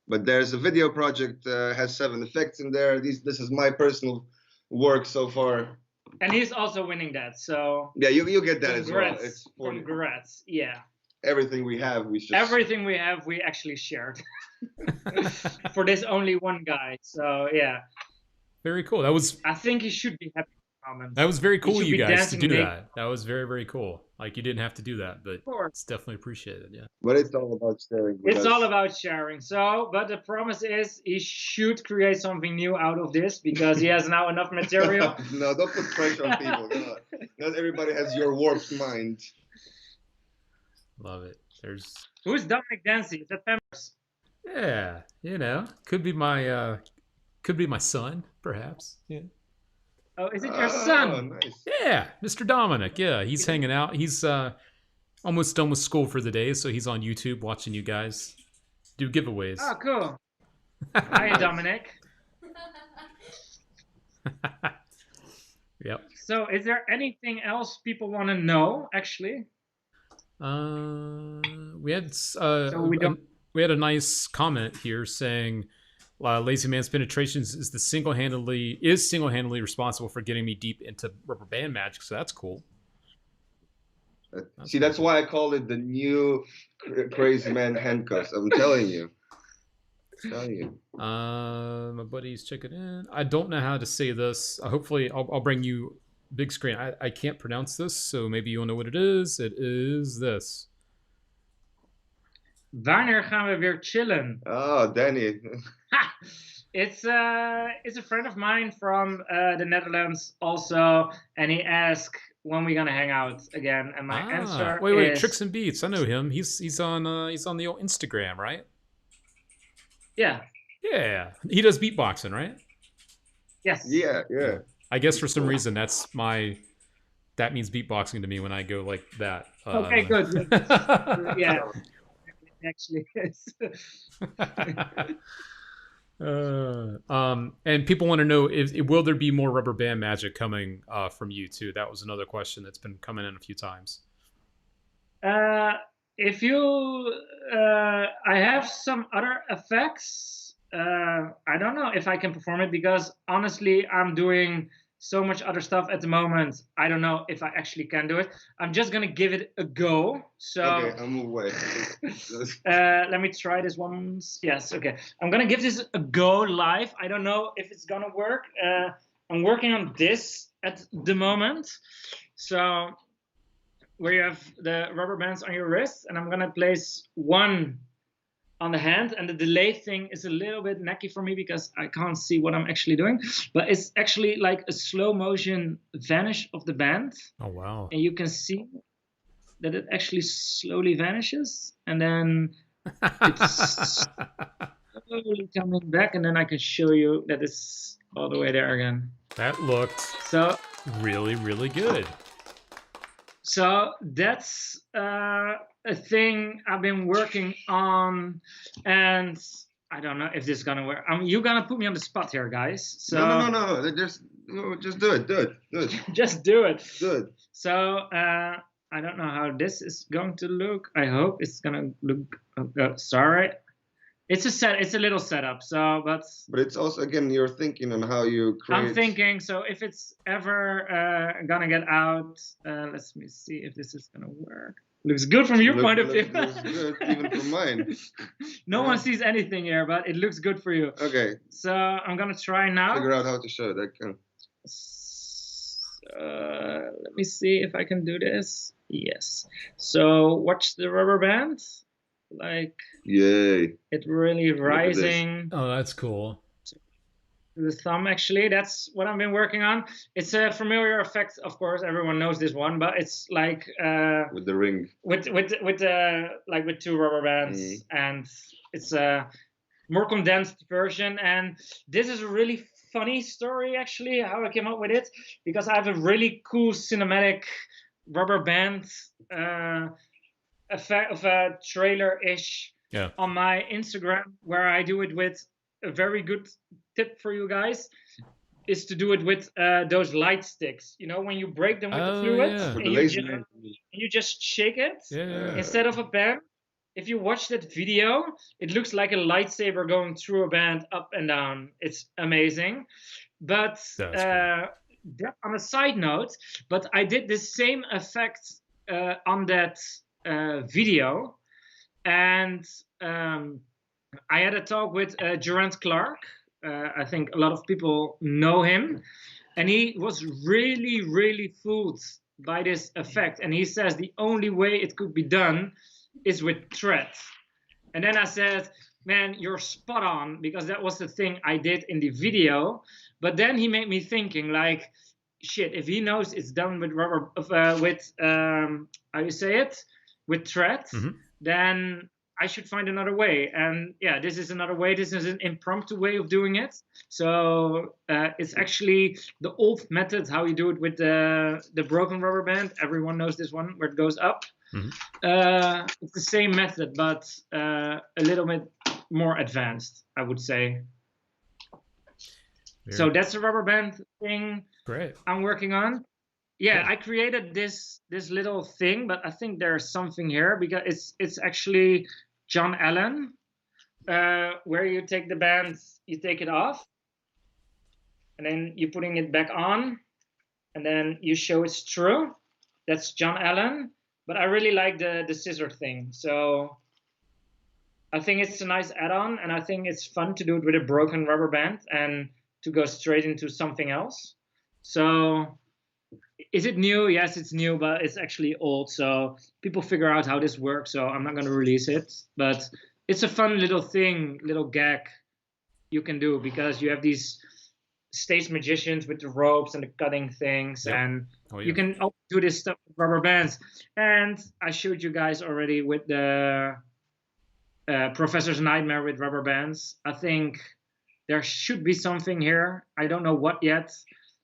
S3: but there's a video project. Has 7 effects in there. This is my personal work so far.
S2: And he's also winning that. So
S3: yeah, you get that
S2: congrats.
S3: as well. It's
S2: Congrats. Yeah.
S3: Everything we have, we actually shared for this only one guy. So yeah.
S1: Very cool.
S2: I think he should be happy.
S1: That was very cool, you guys, to do that. That was very, very cool. Like, you didn't have to do that, but it's definitely appreciated, yeah.
S3: But it's all about sharing.
S2: It's all about sharing. So, but the promise is he should create something new out of this because he has now enough material.
S3: No, don't put pressure on people. Not everybody has your warped mind.
S1: Love it.
S2: Who's Dominic Dancy? Is that famous?
S1: Yeah, you know, could be my son, perhaps. Yeah.
S2: Oh, is it your son?
S3: Oh, nice.
S1: Yeah, Mr. Dominic. Yeah, he's hanging out. He's almost done with school for the day, so he's on YouTube watching you guys do giveaways.
S2: Oh, cool. Hi, Dominic.
S1: Yep.
S2: So, is there anything else people want to know, actually?
S1: We had a nice comment here saying Lazy Man's Penetrations is single-handedly responsible for getting me deep into rubber band magic, so that's cool.
S3: That's why I called it the new Crazy Man handcuffs. I'm telling you.
S1: My buddy's checking in. I don't know how to say this. Hopefully, I'll bring you big screen. I can't pronounce this, so maybe you'll know what it is. It is this.
S2: Wanneer gaan we weer chillen?
S3: Oh, Danny.
S2: It's a friend of mine from the Netherlands also, and he asked when we're gonna hang out again. And my answer is
S1: Tricks and Beats. I know him. He's on the old Instagram, right?
S2: Yeah.
S1: Yeah. He does beatboxing, right?
S2: Yes.
S3: Yeah.
S1: I guess for some reason that means beatboxing to me when I go like that.
S2: Okay, good. Yeah. Actually is.
S1: And people want to know will there be more rubber band magic coming from you too? That was another question that's been coming in a few times.
S2: If you I have some other effects. I don't know if I can perform it because honestly I'm doing so much other stuff at the moment. I don't know if I actually can do it. I'm just gonna give it a go. So
S3: Okay, I'll move away.
S2: let me try this once. Yes, okay. I'm gonna give this a go live. I don't know if it's gonna work. I'm working on this at the moment. So where you have the rubber bands on your wrist, and I'm gonna place one on the hand, and the delay thing is a little bit necky for me because I can't see what I'm actually doing, but it's actually like a slow motion vanish of the band.
S1: Oh, wow.
S2: And you can see that it actually slowly vanishes, and then it's slowly coming back, and then I can show you that it's all the way there again.
S1: That looked
S2: So
S1: really, really good.
S2: So that's a thing I've been working on, and I don't know if this is gonna work. You're gonna put me on the spot here, guys. So
S3: No. Just do it.
S2: just do it.
S3: Do it.
S2: So I don't know how this is going to look. I hope it's gonna look. Sorry, it's a little setup. So, but
S3: it's also, again, you're thinking on how you create.
S2: I'm thinking. So if it's ever gonna get out, let me see if this is gonna work. Looks good from your point of view.
S3: Looks good, even from mine.
S2: No one sees anything here, but it looks good for you.
S3: Okay.
S2: So I'm gonna try now.
S3: Figure out how to show it.
S2: Let me see if I can do this. Yes. So watch the rubber band. Like,
S3: yay,
S2: it really rising.
S1: Oh, that's cool.
S2: The thumb, actually, that's what I've been working on. It's a familiar effect, of course. Everyone knows this one, but it's like
S3: with the ring,
S2: with like with two rubber bands, and it's a more condensed version. And this is a really funny story, actually, how I came up with it, because I have a really cool cinematic rubber band effect of a trailer-ish on my Instagram, where I do it with a very good tip for you guys is to do it with those light sticks. You know, when you break them with the fluid, and you just shake it instead of a pen. If you watch that video, it looks like a lightsaber going through a band up and down. It's amazing. But on a side note, but I did the same effect on that video, and I had a talk with Gerard Clark. I think a lot of people know him, and he was really, really fooled by this effect. And he says the only way it could be done is with thread. And then I said, man, you're spot on, because that was the thing I did in the video. But then he made me thinking, like, shit, if he knows it's done with rubber, how you say it, with thread, then I should find another way. And yeah, this is another way. This is an impromptu way of doing it. So it's actually the old method, how you do it with the broken rubber band. Everyone knows this one, where it goes up. It's the same method, but a little bit more advanced, I would say. So that's the rubber band thing I'm working on. Yeah, I created this little thing, but I think there's something here, because it's actually John Allen, where you take the band, you take it off, and then you're putting it back on, and then you show it's true. That's John Allen, but I really like the scissor thing. So I think it's a nice add-on, and I think it's fun to do it with a broken rubber band and to go straight into something else. So is it new? Yes, it's new, but it's actually old. So people figure out how this works. So I'm not going to release it, but it's a fun little thing, little gag you can do, because you have these stage magicians with the ropes and the cutting things, and you can also do this stuff with rubber bands. And I showed you guys already with the Professor's Nightmare with rubber bands. I think there should be something here. I don't know what yet.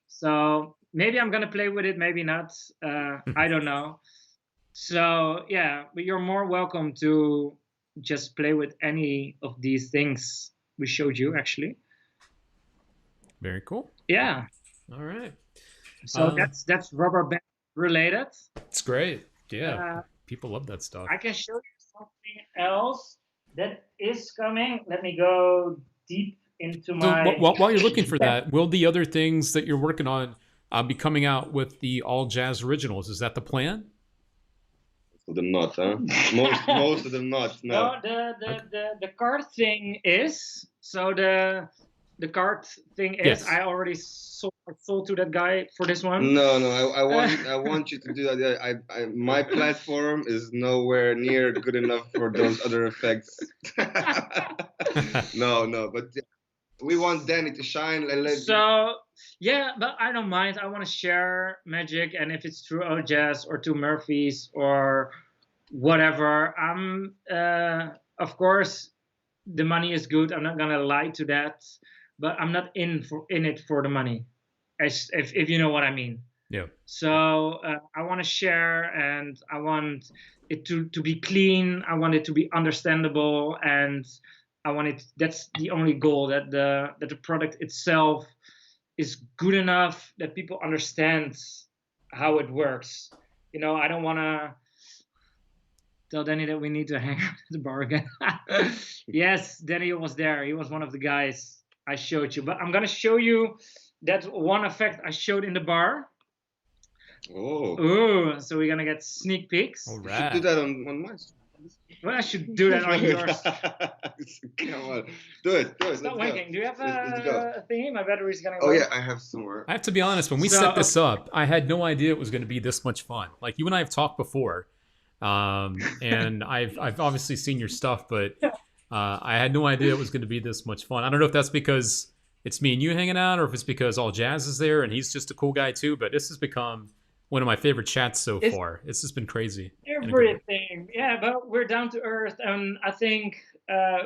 S2: So maybe I'm going to play with it, maybe not. I don't know. So, yeah, but you're more welcome to just play with any of these things we showed you, actually.
S1: Very cool.
S2: Yeah.
S1: All right.
S2: So that's rubber band related.
S1: It's great. Yeah. People love that stuff.
S2: I can show you something else that is coming. Let me go deep into my...
S1: While you're looking for that, will the other things that you're working on be coming out with the all jazz originals. Is that the plan?
S3: Most of them not, huh? Most of them not. No.
S2: No, the card thing is so the card thing is
S1: Yes.
S2: I already sold to that guy for this one.
S3: No, I want you to do that. My platform is nowhere near good enough for those other effects. No, but we want Danny to shine.
S2: So yeah, but I don't mind. I want to share magic, and if it's through O Jazz or to Murphy's or whatever, I'm of course the money is good. I'm not gonna lie to that, but I'm not in it for the money, if you know what I mean.
S1: Yeah.
S2: So I want to share, and I want it to be clean. I want it to be understandable, and I want it. That's the only goal, that the product itself is good enough that people understand how it works. You know, I don't want to tell Danny that we need to hang out at the bar again. Yes, Danny was there. He was one of the guys I showed you. But I'm gonna show you that one effect I showed in the bar.
S3: Oh.
S2: Ooh, so we're gonna get sneak peeks.
S1: All
S3: You should
S1: right.
S3: do that on my.
S2: Well, I should do that on yours.
S3: Come on, do it.
S2: Stop winking. Do you have
S3: Let's go.
S2: a thingy? My battery's gonna.
S3: Oh
S2: go.
S3: yeah, I have somewhere.
S1: I have to be honest. When we set this up, I had no idea it was going to be this much fun. Like you and I have talked before, and I've obviously seen your stuff, but I had no idea it was going to be this much fun. I don't know if that's because it's me and you hanging out, or if it's because all Jazz is there and he's just a cool guy too. But this has become one of my favorite chats so far. It's just been crazy.
S2: Everything, yeah, but we're down to earth, and I think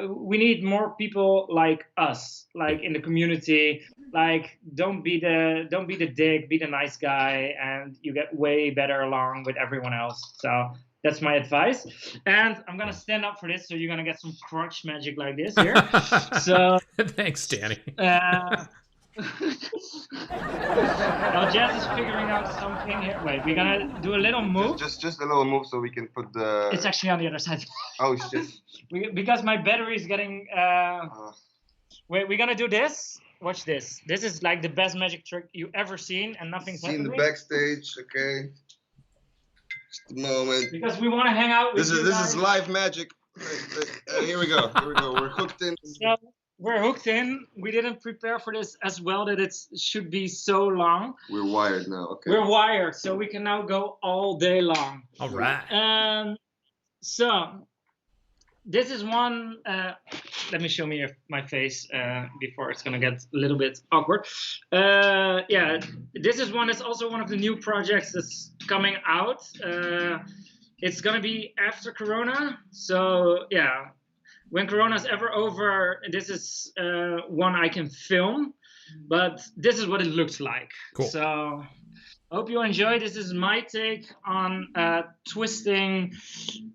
S2: we need more people like us, like in the community. Like, don't be the dick, be the nice guy, and you get way better along with everyone else. So that's my advice. And I'm gonna stand up for this, so you're gonna get some crotch magic like this here. So
S1: thanks, Danny.
S2: Now Jazz is figuring out something here. Wait, we're gonna do a little move.
S3: Just a little move so we can put the.
S2: It's actually on the other side.
S3: Oh shit.
S2: Because my battery is getting. Wait, we're gonna do this. Watch this. This is like the best magic trick you ever seen, and nothing's happening.
S3: Seen the backstage, okay. Just a moment.
S2: Because we want to hang out with
S3: This is live magic. Here we go. We're hooked in.
S2: So, we're hooked in. We didn't prepare for this as well, that it should be so long.
S3: We're wired now. Okay.
S2: We're wired, so we can now go all day long.
S1: All right.
S2: So this is one. Let me show me my face before it's gonna get a little bit awkward. Yeah, this is one. It's also one of the new projects that's coming out. It's gonna be after Corona. So yeah. When Corona's ever over, this is one I can film, but this is what it looks like.
S1: Cool.
S2: So I hope you enjoy. This is my take on Twisting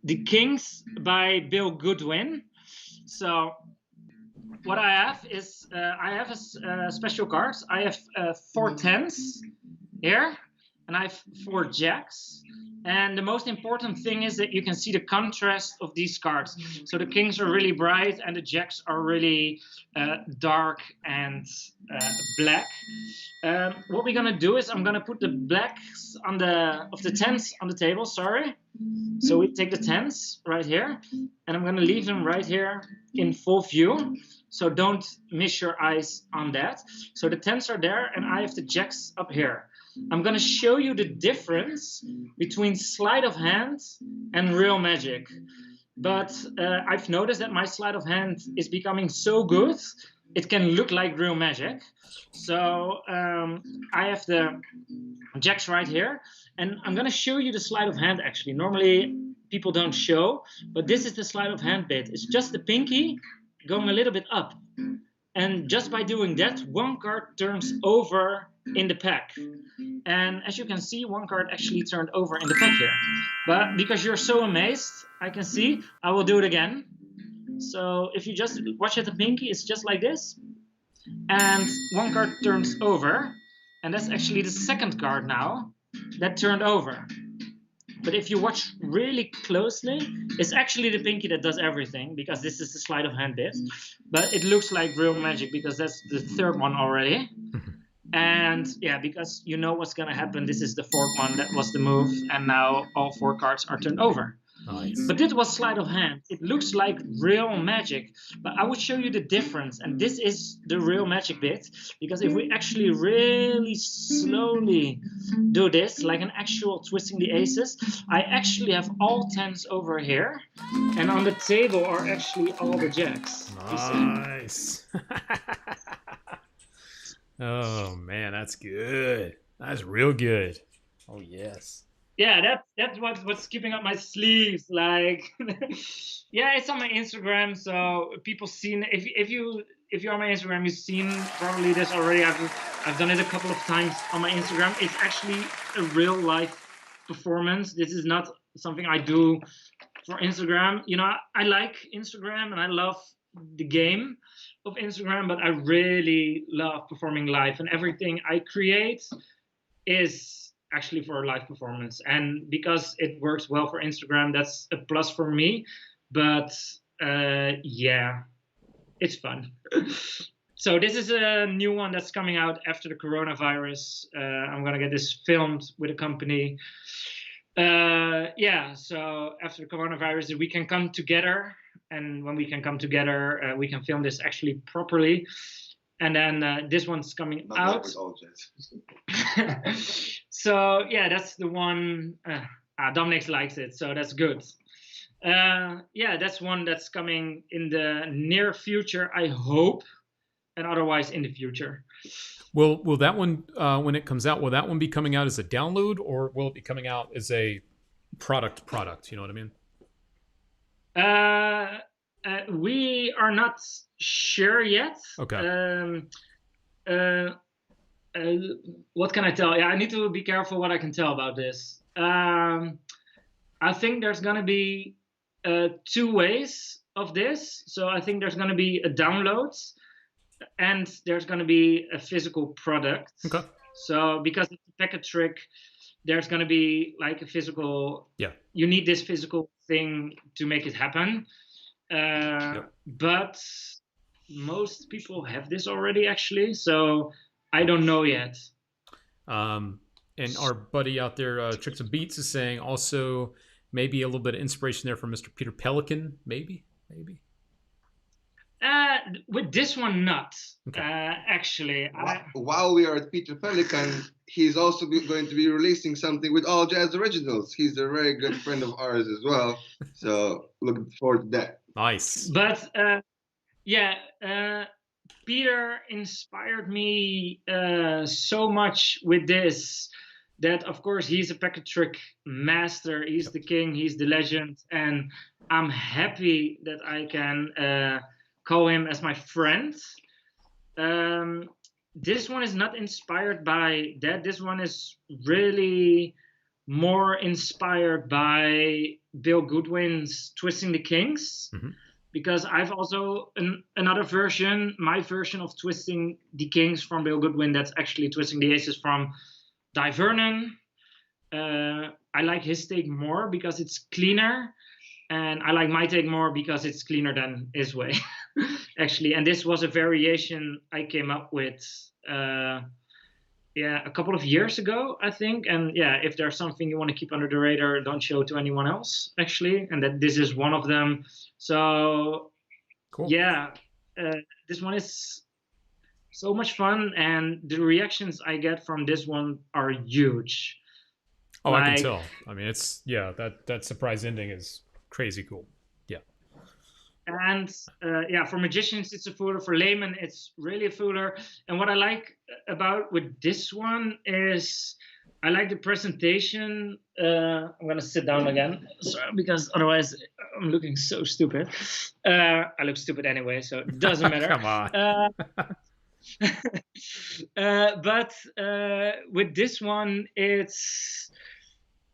S2: the Kings by Bill Goodwin. So what I have is special cards. I have 4 tens here, and I have 4 jacks. And the most important thing is that you can see the contrast of these cards. So the kings are really bright, and the jacks are really dark and black. What we're gonna do is I'm gonna put the blacks of the tens on the table. Sorry. So we take the tens right here, and I'm gonna leave them right here in full view. So don't miss your eyes on that. So the tens are there, and I have the jacks up here. I'm going to show you the difference between sleight of hand and real magic. But I've noticed that my sleight of hand is becoming so good, it can look like real magic. So I have the jacks right here. And I'm going to show you the sleight of hand, actually. Normally, people don't show. But this is the sleight of hand bit. It's just the pinky going a little bit up. And just by doing that, one card turns over in the pack. And as you can see, one card actually turned over in the pack here. But because you're so amazed, I can see, I will do it again. So if you just watch at the pinky, it's just like this. And one card turns over. And that's actually the second card now that turned over. But if you watch really closely, it's actually the pinky that does everything, because this is the sleight of hand bit. But it looks like real magic because that's the third one already. And yeah, because you know what's gonna happen. This is the fourth one. That was the move, and now all 4 cards are turned over.
S1: Nice.
S2: But this was sleight of hand. It looks like real magic, but I will show you the difference. And this is the real magic bit, because if we actually really slowly do this, like an actual twisting the aces, I actually have all 10s over here, and on the table are actually all the jacks. You see?
S1: Nice. Oh man, that's good. That's real good. Oh yes.
S2: Yeah, that's what's keeping up my sleeves. Like, yeah, it's on my Instagram, so people seen. If you're on my Instagram, you've seen probably this already. I've done it a couple of times on my Instagram. It's actually a real life performance. This is not something I do for Instagram. You know, I like Instagram and I love the game of Instagram, but I really love performing live, and everything I create is actually for a live performance. And because it works well for Instagram, that's a plus for me. But yeah, it's fun. So this is a new one that's coming out after the coronavirus. I'm gonna get this filmed with a company. Yeah, so after the coronavirus, we can come together, and when we can come together, we can film this actually properly. And then this one's coming
S3: Not
S2: out.
S3: like with all jazz.
S2: So yeah, that's the one. Dominic likes it, so that's good. Yeah, that's one that's coming in the near future, I hope, and otherwise in the future.
S1: Will that one when it comes out, will that one be coming out as a download, or will it be coming out as a product? You know what I mean?
S2: We are not sure yet.
S1: Okay.
S2: What can I tell? Yeah, I need to be careful what I can tell about this. I think there's gonna be 2 ways of this. So I think there's gonna be a download, and there's gonna be a physical product.
S1: Okay.
S2: So because it's a packet trick, there's gonna be like a physical.
S1: Yeah.
S2: You need this physical thing to make it happen. But most people have this already, actually. So I don't know yet.
S1: And our buddy out there, Tricks of Beats, is saying also maybe a little bit of inspiration there from Mr. Peter Pelican. Maybe.
S2: With this one, not.
S1: Okay.
S2: Actually.
S3: While we are at Peter Pelican, he's also going to be releasing something with all jazz originals. He's a very good friend of ours as well. So looking forward to that.
S1: Nice.
S2: But yeah, Peter inspired me so much with this that, of course, he's a packet trick master. He's the king. He's the legend. And I'm happy that I can call him as my friend. This one is not inspired by that. This one is really more inspired by Bill Goodwin's Twisting the Kings.
S1: Mm-hmm.
S2: Because I've also another version, my version of Twisting the Kings from Bill Goodwin, that's actually Twisting the Aces from Di Vernon. I like his take more because it's cleaner, and I like my take more because it's cleaner than his way, actually. And this was a variation I came up with a couple of years ago, I think. And yeah, if there's something you want to keep under the radar, don't show to anyone else, actually. And that this is one of them. So
S1: cool.
S2: Yeah, this one is so much fun, and the reactions I get from this one are huge.
S1: Oh, I can tell. I mean, it's that surprise ending is crazy cool. Yeah.
S2: And for magicians, it's a fooler. For laymen, it's really a fooler. And what I like about with this one is I like the presentation. I'm gonna sit down again, because otherwise I'm looking so stupid. I look stupid anyway, so it doesn't matter.
S1: Come on.
S2: But with this one, it's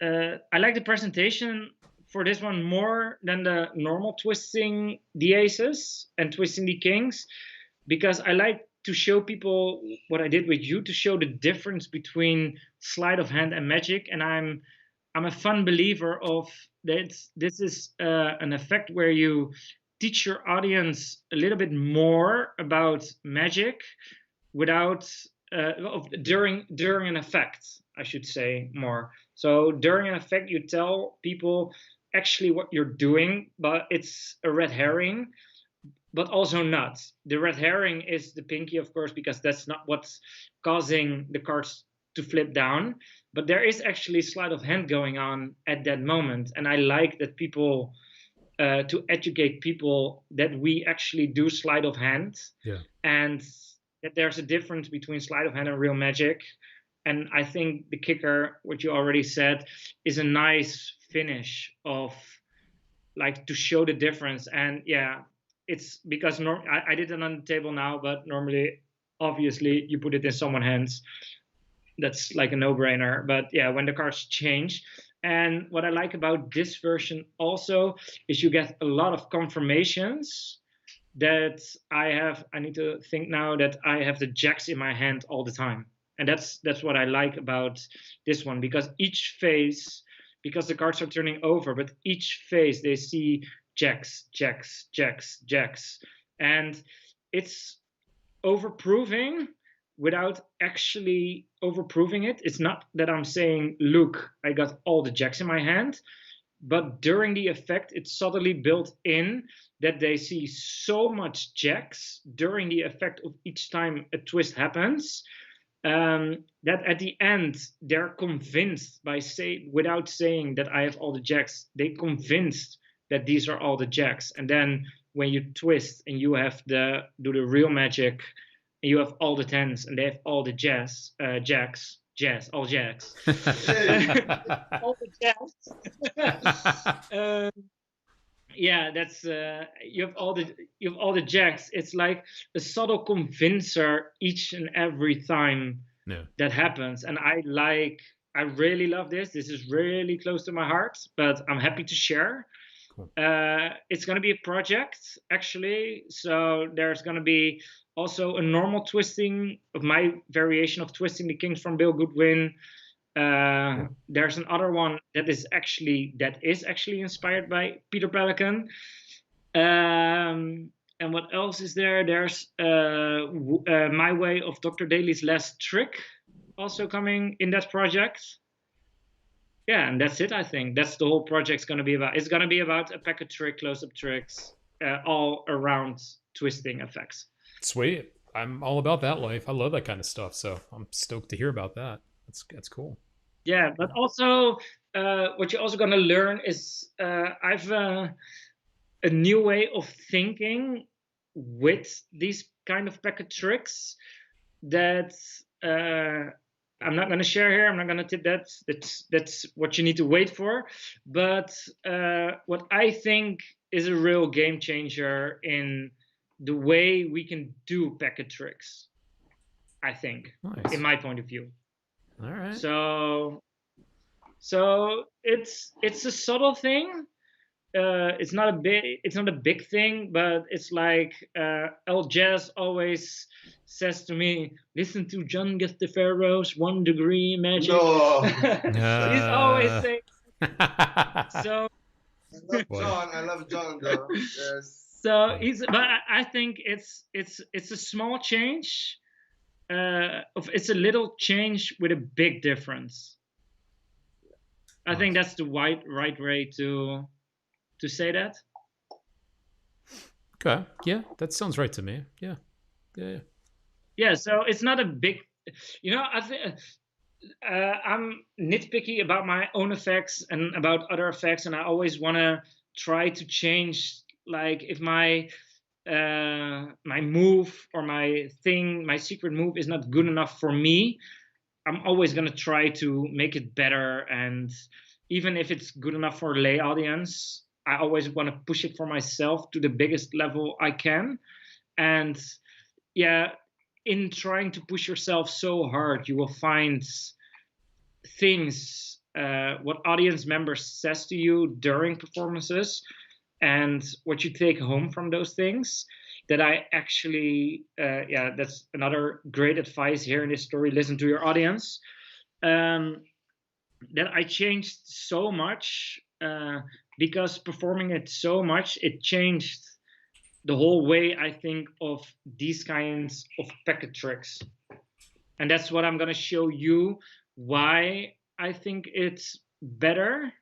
S2: I like the presentation for this one more than the normal Twisting the Aces and Twisting the Kings, because I like to show people what I did with you, to show the difference between sleight of hand and magic. And I'm a fun believer of that. This is an effect where you teach your audience a little bit more about magic without during an effect, I should say more. So during an effect, you tell people actually what you're doing, but it's a red herring, but also not. The red herring is the pinky, of course, because that's not what's causing the cards to flip down. But there is actually sleight of hand going on at that moment, and I like that people to educate people that we actually do sleight of hand, and that there's a difference between sleight of hand and real magic. And I think the kicker, what you already said, is a nice finish of like to show the difference. And yeah, it's because I did it on the table now, but normally, obviously, you put it in someone's hands. That's like a no-brainer. But yeah, when the cards change. And what I like about this version also is you get a lot of confirmations that I need to think now that I have the jacks in my hand all the time. And that's what I like about this one, because each phase, because the cards are turning over, but each phase they see jacks, jacks, jacks, jacks. And it's overproving without actually overproving it. It's not that I'm saying, look, I got all the jacks in my hand, but during the effect, it's subtly built in that they see so much jacks during the effect of each time a twist happens, that at the end, they're convinced without saying that I have all the jacks, they convinced that these are all the jacks. And then when you twist and you have do the real magic, you have all the tens and they have all the jacks, all jacks, all the jacks. Yeah, that's you have all the jacks. It's like a subtle convincer each and every time that happens, and I really love this. This is really close to my heart, but I'm happy to share. Cool. It's going to be a project, actually. So there's going to be also a normal twisting of my variation of twisting the kings from Bill Goodwin. There's another one that is actually inspired by Peter Pelican. And what else is there? There's My Way of Dr. Daly's Last Trick also coming in that project. Yeah, and that's it, I think. That's the whole project's going to be about. It's going to be about a pack of close-up tricks, all around twisting effects.
S1: Sweet. I'm all about that life. I love that kind of stuff, so I'm stoked to hear about that. That's cool.
S2: Yeah, but also what you're also going to learn is I've a new way of thinking with these kind of packet tricks that I'm not going to share here. I'm not going to tip that. That's what you need to wait for. But what I think is a real game changer in the way we can do packet tricks, I think, in my point of view.
S1: All right.
S2: So it's a subtle thing. It's not a big thing, but it's like El Jazz always says to me, listen to John Gestafero's 1 Degree Magic.
S3: No.
S2: He's always saying. So
S3: I love John though. Yes.
S2: So but I think it's a small change. It's a little change with a big difference. I think that's the right way to say that.
S1: Okay. Yeah, that sounds right to me. Yeah.
S2: Yeah. So it's not a big, I think I'm nitpicky about my own effects and about other effects, and I always want to try to change. Like if my move or my secret move is not good enough for me, I'm always going to try to make it better. And even if it's good enough for a lay audience, I always want to push it for myself to the biggest level I can. And yeah, in trying to push yourself so hard, you will find things, what audience members says to you during performances, and what you take home from those things, that I actually, that's another great advice here in this story, listen to your audience, that I changed so much, because performing it so much, it changed the whole way I think of these kinds of packet tricks. and that's what I'm gonna show you. Why I think it's better.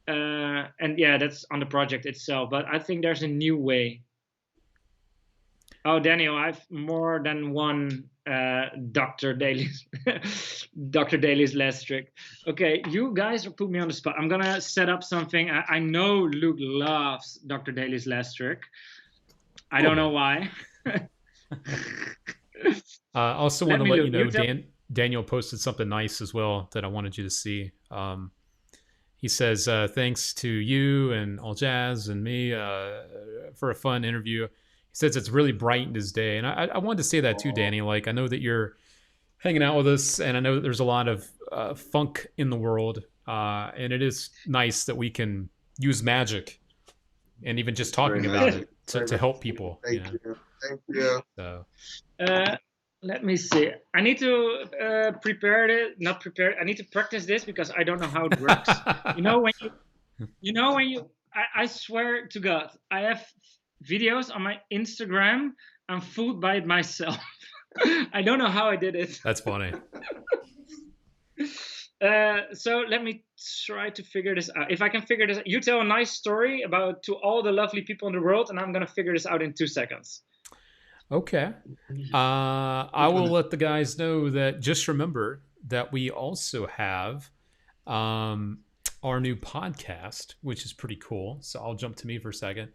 S2: And yeah, that's on the project itself. But I think there's a new way. Oh, Daniel, I've more than one Dr. Daly's Dr. Daly's last trick. Okay, you guys put me on the spot. I'm gonna set up something. I know Luke loves Dr. Daly's last trick. I don't know why.
S1: I also want to let you know,
S2: tell-
S1: Daniel posted something nice as well that I wanted you to see. He says, thanks to you and All Jazz and me for a fun interview. He says it's really brightened his day. And I wanted to say that too, Danny. Like, I know that you're hanging out with us, and I know that there's a lot of funk in the world. And it is nice that we can use magic and even just talking about it to help people.
S3: Thank you. Thank you.
S1: So.
S2: Let me see. I need to prepare it. Not prepare. I need to practice this because I don't know how it works. I swear to God, I have videos on my Instagram. I'm fooled by it myself. I don't know how I did it.
S1: That's funny.
S2: So let me try to figure this out. If I can figure this out, you tell a nice story to all the lovely people in the world, and I'm gonna figure this out in 2 seconds.
S1: Okay. I will let the guys know that just remember that we also have our new podcast, which is pretty cool. So I'll jump to me for a second.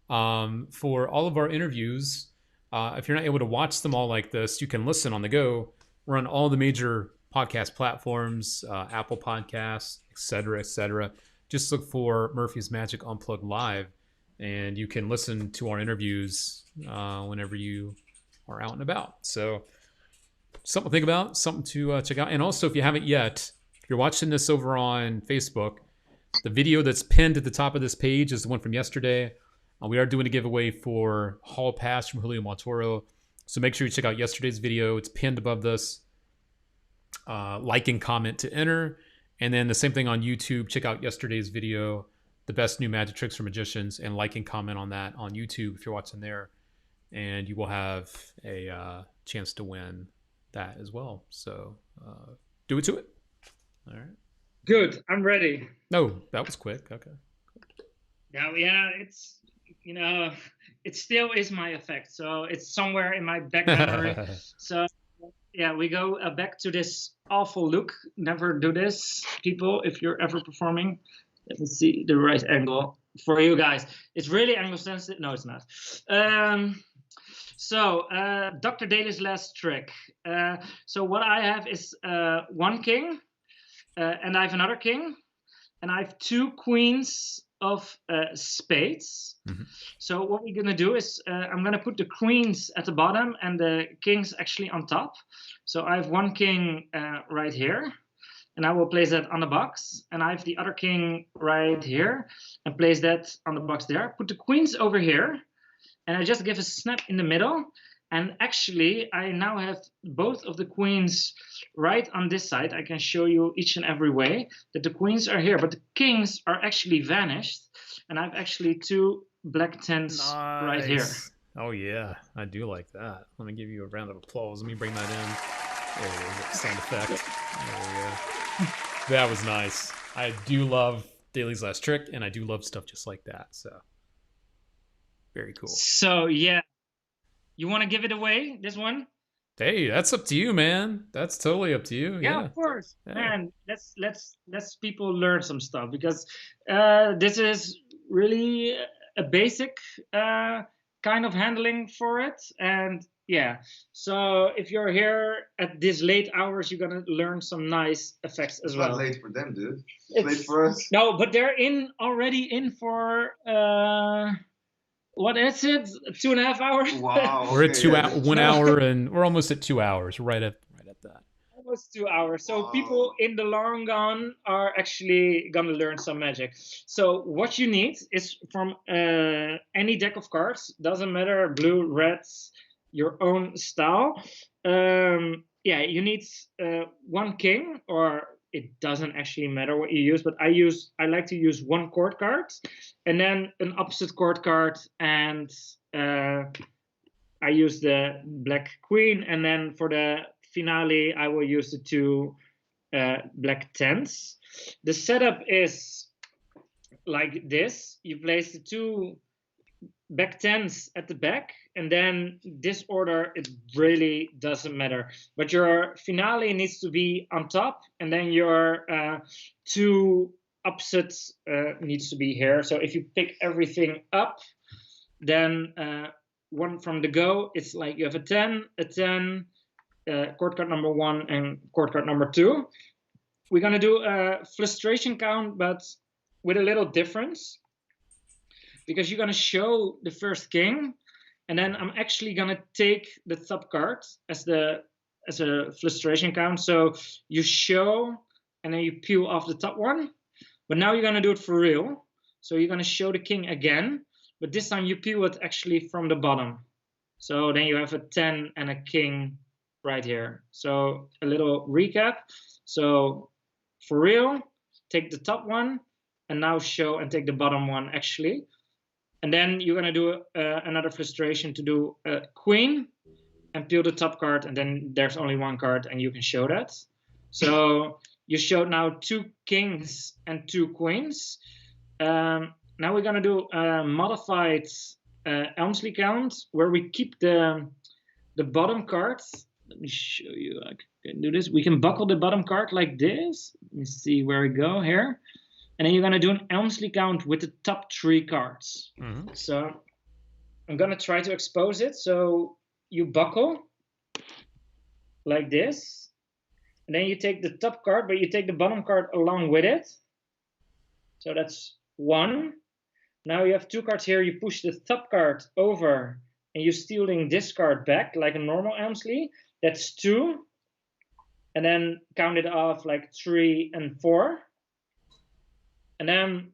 S1: For all of our interviews, if you're not able to watch them all like this, you can listen on the go. We're on all the major podcast platforms, Apple Podcasts, et cetera. Just look for Murphy's Magic Unplugged Live, and you can listen to our interviews whenever you are out and about. So something to think about, something to check out. And also, if you haven't yet, if you're watching this over on Facebook, the video that's pinned at the top of this page is the one from yesterday. We are doing a giveaway for Hall Pass from Julio Montoro. So make sure you check out yesterday's video. It's pinned above this. Like and comment to enter. And then the same thing on YouTube. Check out yesterday's video, the best new magic tricks for magicians, and like and comment on that on YouTube if you're watching there. And you will have a chance to win that as well. So do it to it. All right.
S2: Good. I'm ready.
S1: No, that was quick. Okay.
S2: Yeah, it's, it still is my effect. So it's somewhere in my back memory. So yeah, we go back to this awful look. Never do this, people, if you're ever performing. Let me see the right angle for you guys. It's really angle sensitive. No, it's not. So Dr. Daly's last trick. So what I have is one king, and I have another king, and I have 2 queens of spades. Mm-hmm. So what we're gonna do is I'm gonna put the queens at the bottom and the kings actually on top. So I have one king right here, and I will place that on the box. And I have the other king right here, and place that on the box there. Put the queens over here, and I just give a snap in the middle. And actually, I now have both of the queens right on this side. I can show you each and every way that the queens are here, but the kings are actually vanished. And I have actually 2 black 10s right here.
S1: Oh, yeah. I do like that. Let me give you a round of applause. Let me bring that in. There it is. Sound effect. There we go. That was nice. I do love Daly's last trick, and I do love stuff just like that. So, very cool.
S2: So, yeah. You want to give it away, this one?
S1: Hey, that's up to you, man. That's totally up to you.
S2: Yeah, of course. Yeah. Man, let's people learn some stuff, because this is really a basic kind of handling for it. And yeah, so if you're here at these late hours, you're gonna learn some nice effects as well.
S3: It's not late for them, dude. It's late for us.
S2: No, but they're already in for what is it? 2.5 hours?
S3: Wow.
S1: We're at 1 hour, and we're almost at 2 hours. Right at that.
S2: Almost 2 hours. So people in the long run are actually gonna learn some magic. So what you need is from any deck of cards. Doesn't matter, blue, red, your own style. Yeah, you need one king, or it doesn't actually matter what you use, but I like to use 1 court card, and then an opposite court card, and I use the black queen, and then for the finale, I will use the 2 black 10s. The setup is like this. You place the 2 back 10s at the back, and then this order, it really doesn't matter. But your finale needs to be on top, and then your 2 opposites needs to be here. So if you pick everything up, then one from the go, it's like you have a 10, court card number 1 and court card number 2. We're gonna do a frustration count, but with a little difference, because you're gonna show the first king, and then I'm actually gonna take the top card as a frustration count. So you show, and then you peel off the top one. But now you're gonna do it for real. So you're gonna show the king again, but this time you peel it actually from the bottom. So then you have a 10 and a king right here. So a little recap. So for real, take the top one, and now show and take the bottom one actually. And then you're gonna do another frustration to do a queen and peel the top card, and then there's only 1 card and you can show that. So you showed now 2 kings and 2 queens. Now we're gonna do a modified Elmsley count where we keep the bottom card. Let me show you. I can do this. We can buckle the bottom card like this. Let me see where we go here. And then you're gonna do an Elmsley count with the top 3 cards.
S1: Mm-hmm.
S2: So I'm gonna try to expose it. So you buckle like this, and then you take the top card, but you take the bottom card along with it. So that's 1. Now you have 2 cards here. You push the top card over, and you're stealing this card back like a normal Elmsley. That's 2. And then count it off like 3 and 4. And then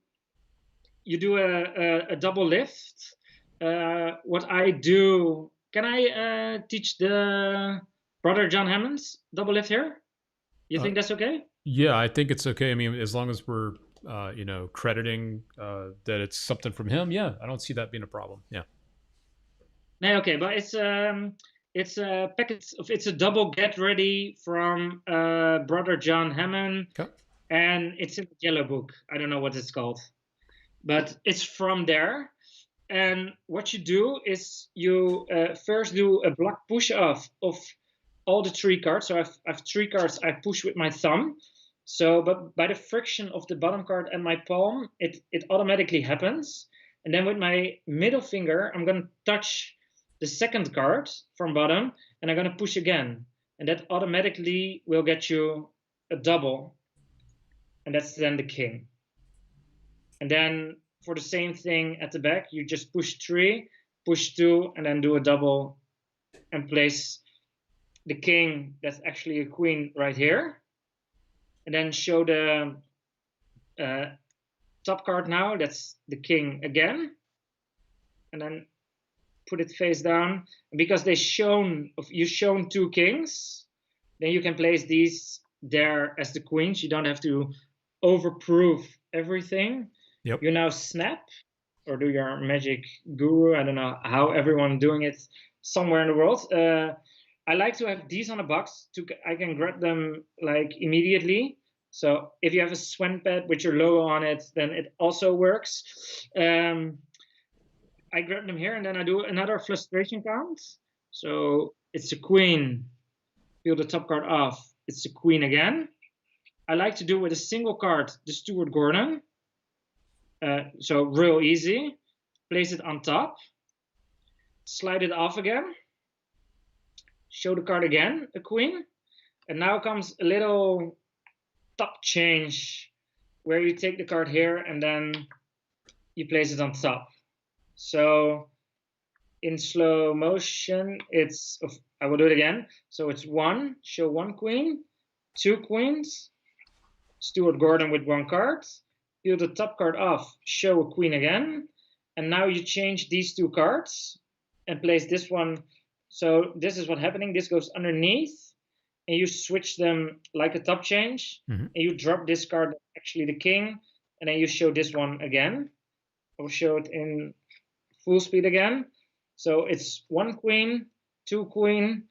S2: you do a double lift. What I do, can I teach the Brother John Hammond's double lift here? You think that's okay?
S1: Yeah, I think it's okay. I mean, as long as we're, crediting that it's something from him, yeah, I don't see that being a problem. Yeah.
S2: No, okay, but it's a packet of, it's a double get ready from Brother John Hammond.
S1: Okay.
S2: And it's in the yellow book. I don't know what it's called, but it's from there. And what you do is you first do a block push off of all the 3 cards. So I've 3 cards I push with my thumb. So, but by the friction of the bottom card and my palm, it automatically happens. And then with my middle finger, I'm going to touch the second card from bottom, and I'm going to push again. And that automatically will get you a double. And that's then the king. And then for the same thing at the back, you just push 3, push 2, and then do a double and place the king, that's actually a queen right here. And then show the top card now, that's the king again. And then put it face down. And because you've shown 2 kings, then you can place these there as the queens. You don't have to overproof everything.
S1: Yep.
S2: You now snap or do your magic guru. I don't know how everyone doing it somewhere in the world. I like to have these on a box. I can grab them like immediately. So if you have a Swen pad with your logo on it, then it also works. I grab them here, and then I do another frustration count. So it's a queen. Peel the top card off. It's a queen again. I like to do with a single card the Stuart Gordon. So real easy. Place it on top. Slide it off again. Show the card again, a queen. And now comes a little top change where you take the card here and then you place it on top. So in slow motion, I will do it again. So it's 1, show 1 queen, 2 queens, Stuart Gordon with 1 card, peel the top card off, show a queen again, and now you change these 2 cards and place this one. So this is what's happening. This goes underneath, and you switch them like a top change, and you drop this card, actually the king, and then you show this one again. I'll show it in full speed again. So it's 1 queen, 2 queen,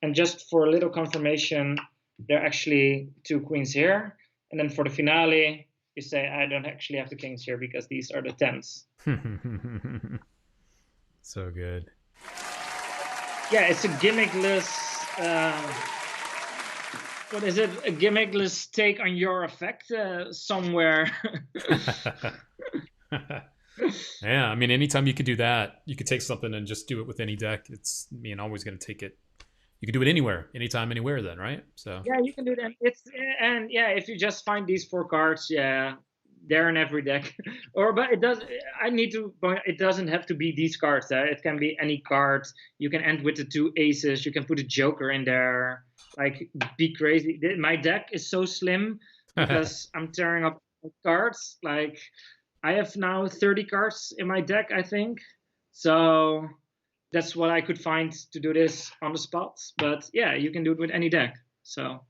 S2: And just for a little confirmation, there are actually 2 queens here. And then for the finale, you say, I don't actually have the kings here because these are the 10s.
S1: So good.
S2: Yeah, it's a gimmickless. What is it? A gimmickless take on your effect somewhere.
S1: Yeah, I mean, anytime you could do that, you could take something and just do it with any deck. It's, I mean, always going to take it. You can do it anywhere, anytime, anywhere. Then, right? So
S2: yeah, you can do that. And yeah, if you just find these 4 cards, yeah, they're in every deck. But it does. I need to point. It doesn't have to be these cards. It can be any card. You can end with the 2 aces. You can put a joker in there. Like, be crazy. My deck is so slim because I'm tearing up cards. Like, I have now 30 cards in my deck, I think. So that's what I could find to do this on the spot. But yeah, you can do it with any deck. So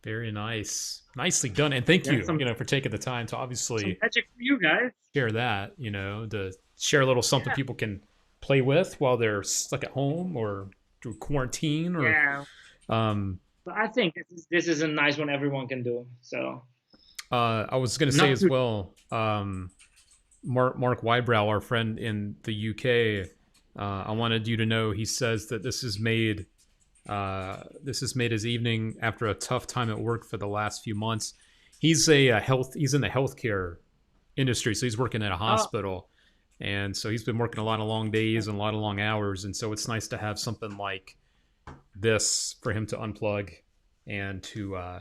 S1: very nice, nicely done, and thank you, for taking the time to obviously
S2: magic for you guys.
S1: Share that, to share a little something people can play with while they're stuck at home or through quarantine. Or
S2: but I think this is a nice one everyone can do. So
S1: I was going to say as well, Mark Wybrow, our friend in the UK, I wanted you to know, he says that this has made his evening after a tough time at work for the last few months. He's in the healthcare industry, so he's working at a hospital, and so he's been working a lot of long days and a lot of long hours, and so it's nice to have something like this for him to unplug and to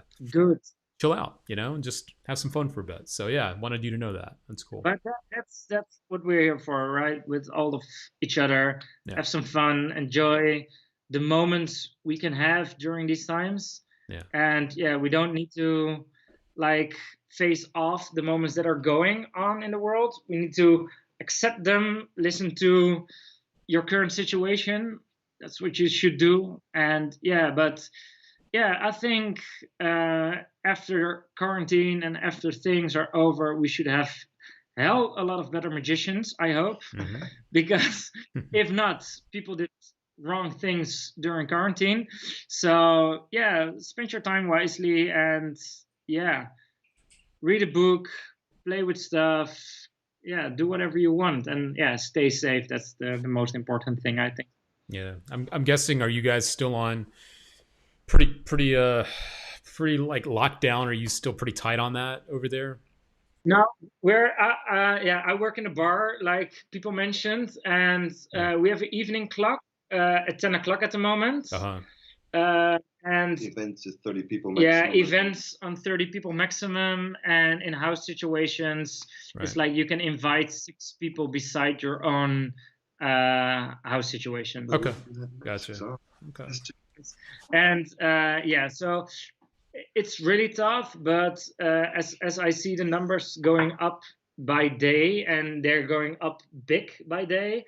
S1: chill out, and just have some fun for a bit. So yeah, I wanted you to know that. That's cool.
S2: But that's what we're here for, right? With all of each other, have some fun, enjoy the moments we can have during these times.
S1: Yeah.
S2: And yeah, we don't need to like face off the moments that are going on in the world. We need to accept them, listen to your current situation. That's what you should do. And I think after quarantine and after things are over, we should have a lot of better magicians, I hope.
S1: Mm-hmm.
S2: Because if not, people did wrong things during quarantine. So yeah, spend your time wisely and read a book, play with stuff, do whatever you want, and stay safe. That's the most important thing, I think.
S1: Yeah, I'm guessing, are you guys still on pretty like lockdown? Are you still pretty tight on that over there?
S2: No, we're I work in a bar, like people mentioned, and we have an evening clock at 10 o'clock at the moment. And
S3: events is 30 people maximum.
S2: Events on 30 people maximum, and in house situations, it's like you can invite 6 people beside your own house situation.
S1: Okay, gotcha. Okay.
S2: And so it's really tough, but as I see the numbers going up by day, and they're going up big by day,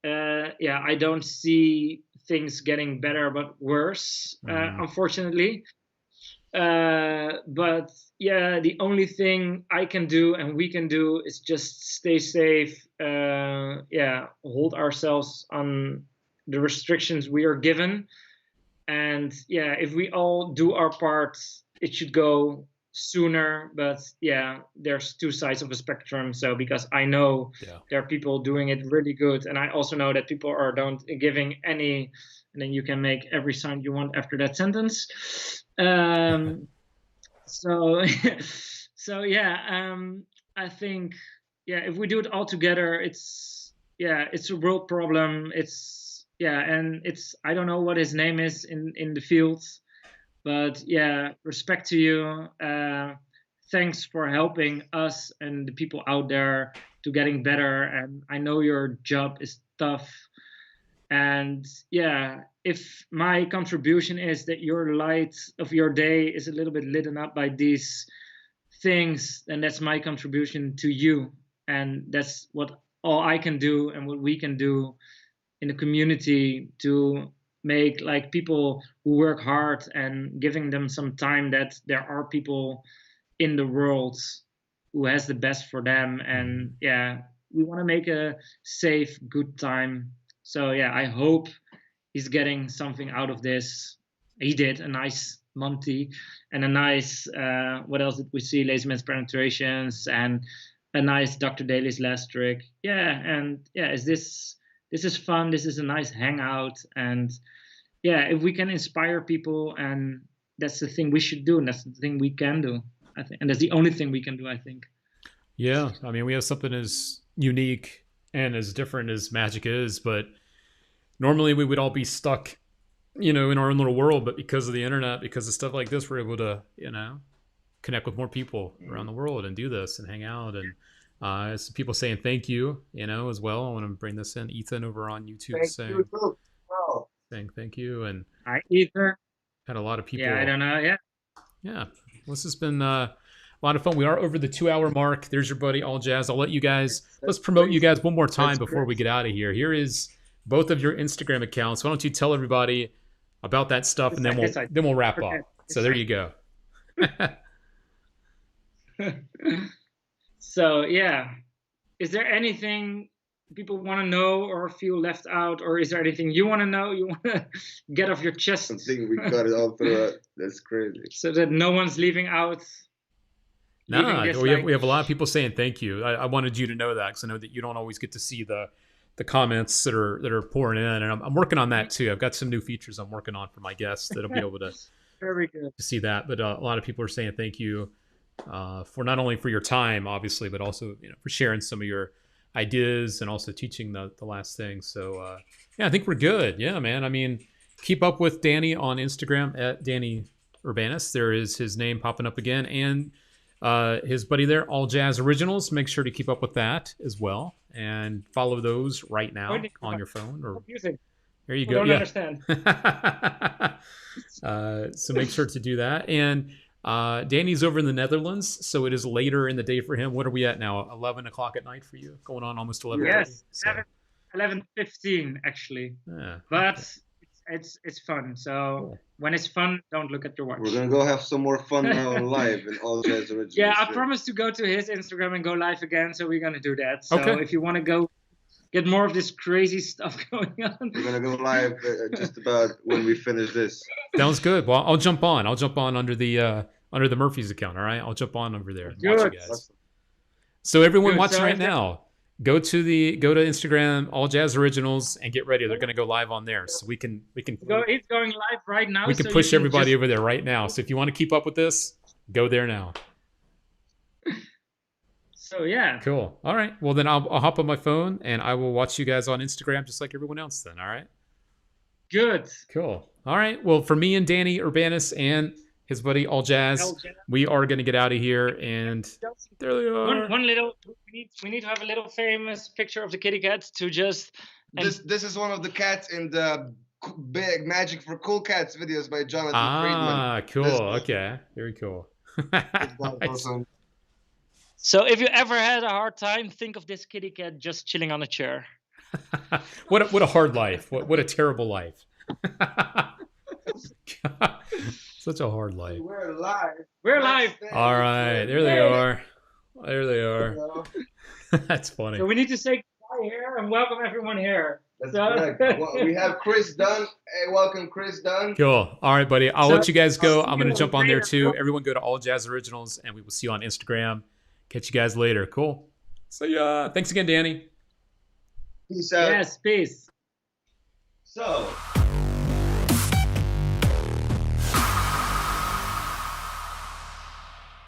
S2: I don't see things getting better but worse, unfortunately. But the only thing I can do and we can do is just stay safe, hold ourselves on the restrictions we are given. And if we all do our part, it should go sooner. But there's 2 sides of a spectrum. So because I know there are people doing it really good, and I also know that people don't giving any, and then you can make every sound you want after that sentence. I think if we do it all together, it's a world problem. And I don't know what his name is in the field, but respect to you. Thanks for helping us and the people out there to getting better. And I know your job is tough. And if my contribution is that your light of your day is a little bit lit up by these things, then that's my contribution to you. And that's what all I can do and what we can do in the community to make like people who work hard and giving them some time, that there are people in the world who has the best for them. And we want to make a safe, good time. So I hope he's getting something out of this. He did a nice Monty and a nice what else did we see? Lazy Man's Penetrations and a nice Dr. Daly's Last Trick. Yeah, and yeah, this is fun. This is a nice hangout, and yeah, if we can inspire people, and that's the thing we should do, and that's the thing we can do, I think, and that's the only thing we can do, I think.
S1: Yeah, I mean, we have something as unique and as different as Magic is, but normally we would all be stuck, in our own little world. But because of the internet, because of stuff like this, we're able to, connect with more people around the world and do this and hang out. And some people saying thank you, as well. I want to bring this in. Ethan over on YouTube saying thank you. And
S2: Hi, Ethan.
S1: Had a lot of people.
S2: Yeah, I don't know.
S1: Yeah. This has been a lot of fun. We are over the 2-hour mark. There's your buddy All Jazz. I'll let you guys, let's promote you guys one more time before we get out of here. Here is both of your Instagram accounts. Why don't you tell everybody about that stuff, and then we'll wrap up. So there you go.
S2: So yeah, is there anything people want to know or feel left out, or is there anything you want to know, you want to get off your chest?
S3: I think we got it all through. That's crazy.
S2: So that no one's leaving out.
S1: No, we have a lot of people saying thank you. I wanted you to know that, because I know that you don't always get to see the comments that are pouring in, and I'm working on that too. I've got some new features I'm working on for my guests that'll be able to
S2: very good
S1: to see that. But a lot of people are saying thank you for not only for your time, obviously, but also for sharing some of your ideas and also teaching the last thing. So yeah, I think we're good. Yeah, man. I mean, keep up with Danny on Instagram at Danny Urbanus. There is his name popping up again, and his buddy there, All Jazz Originals. Make sure to keep up with that as well, and follow those right now on your phone. Or there you go.
S2: I don't understand.
S1: So make sure to do that. And Danny's over in the Netherlands, so it is later in the day for him. What are we at now? 11 o'clock at night for you? Going on almost 11.
S2: Yes, 11:15 actually.
S1: Yeah,
S2: but it's fun. So when it's fun, don't look at your watch.
S3: We're gonna go have some more fun now live in All Jazz Originals.
S2: Yeah, I promised to go to his Instagram and go live again, so we're gonna do that. So if you want to go get more of this crazy stuff going on,
S3: we're gonna go live just about when we finish this.
S1: Sounds good. Well, I'll jump on. Under the Murphy's account. All right, I'll jump on over there and watch you guys. So everyone watching right now, go to Instagram, All Jazz Originals, and get ready. They're going to go live on there, so we can.
S2: It's going live right now.
S1: We can push everybody over there right now. So if you want to keep up with this, go there now.
S2: So yeah.
S1: Cool. All right. Well, then I'll hop on my phone and I will watch you guys on Instagram just like everyone else. Then, all right.
S2: Good.
S1: Cool. All right. Well, for me and Danny Urbanus and his buddy All Jazz, we are going to get out of here, and there they are.
S2: One little, we need to have a little famous picture of the kitty cat to just.
S3: This is one of the cats in the big Magic for Cool Cats videos by Jonathan Friedman.
S1: Ah, cool. Okay, very cool. Nice.
S2: So if you ever had a hard time, think of this kitty cat just chilling on a chair.
S1: What a hard life. What a terrible life. Such a hard life.
S3: We're live.
S2: We're live.
S1: All right, there they are. There they are. That's funny.
S2: So we need to say goodbye here and welcome everyone here.
S3: That's correct. Well, we have Chris Dunn. Hey, welcome, Chris Dunn.
S1: Cool. All right, buddy. I'll let you guys go. I'm going to jump on there too. Everyone go to All Jazz Originals, and we will see you on Instagram. Catch you guys later. Cool. So yeah, thanks again, Danny.
S3: Peace out.
S2: Yes, peace.
S3: So.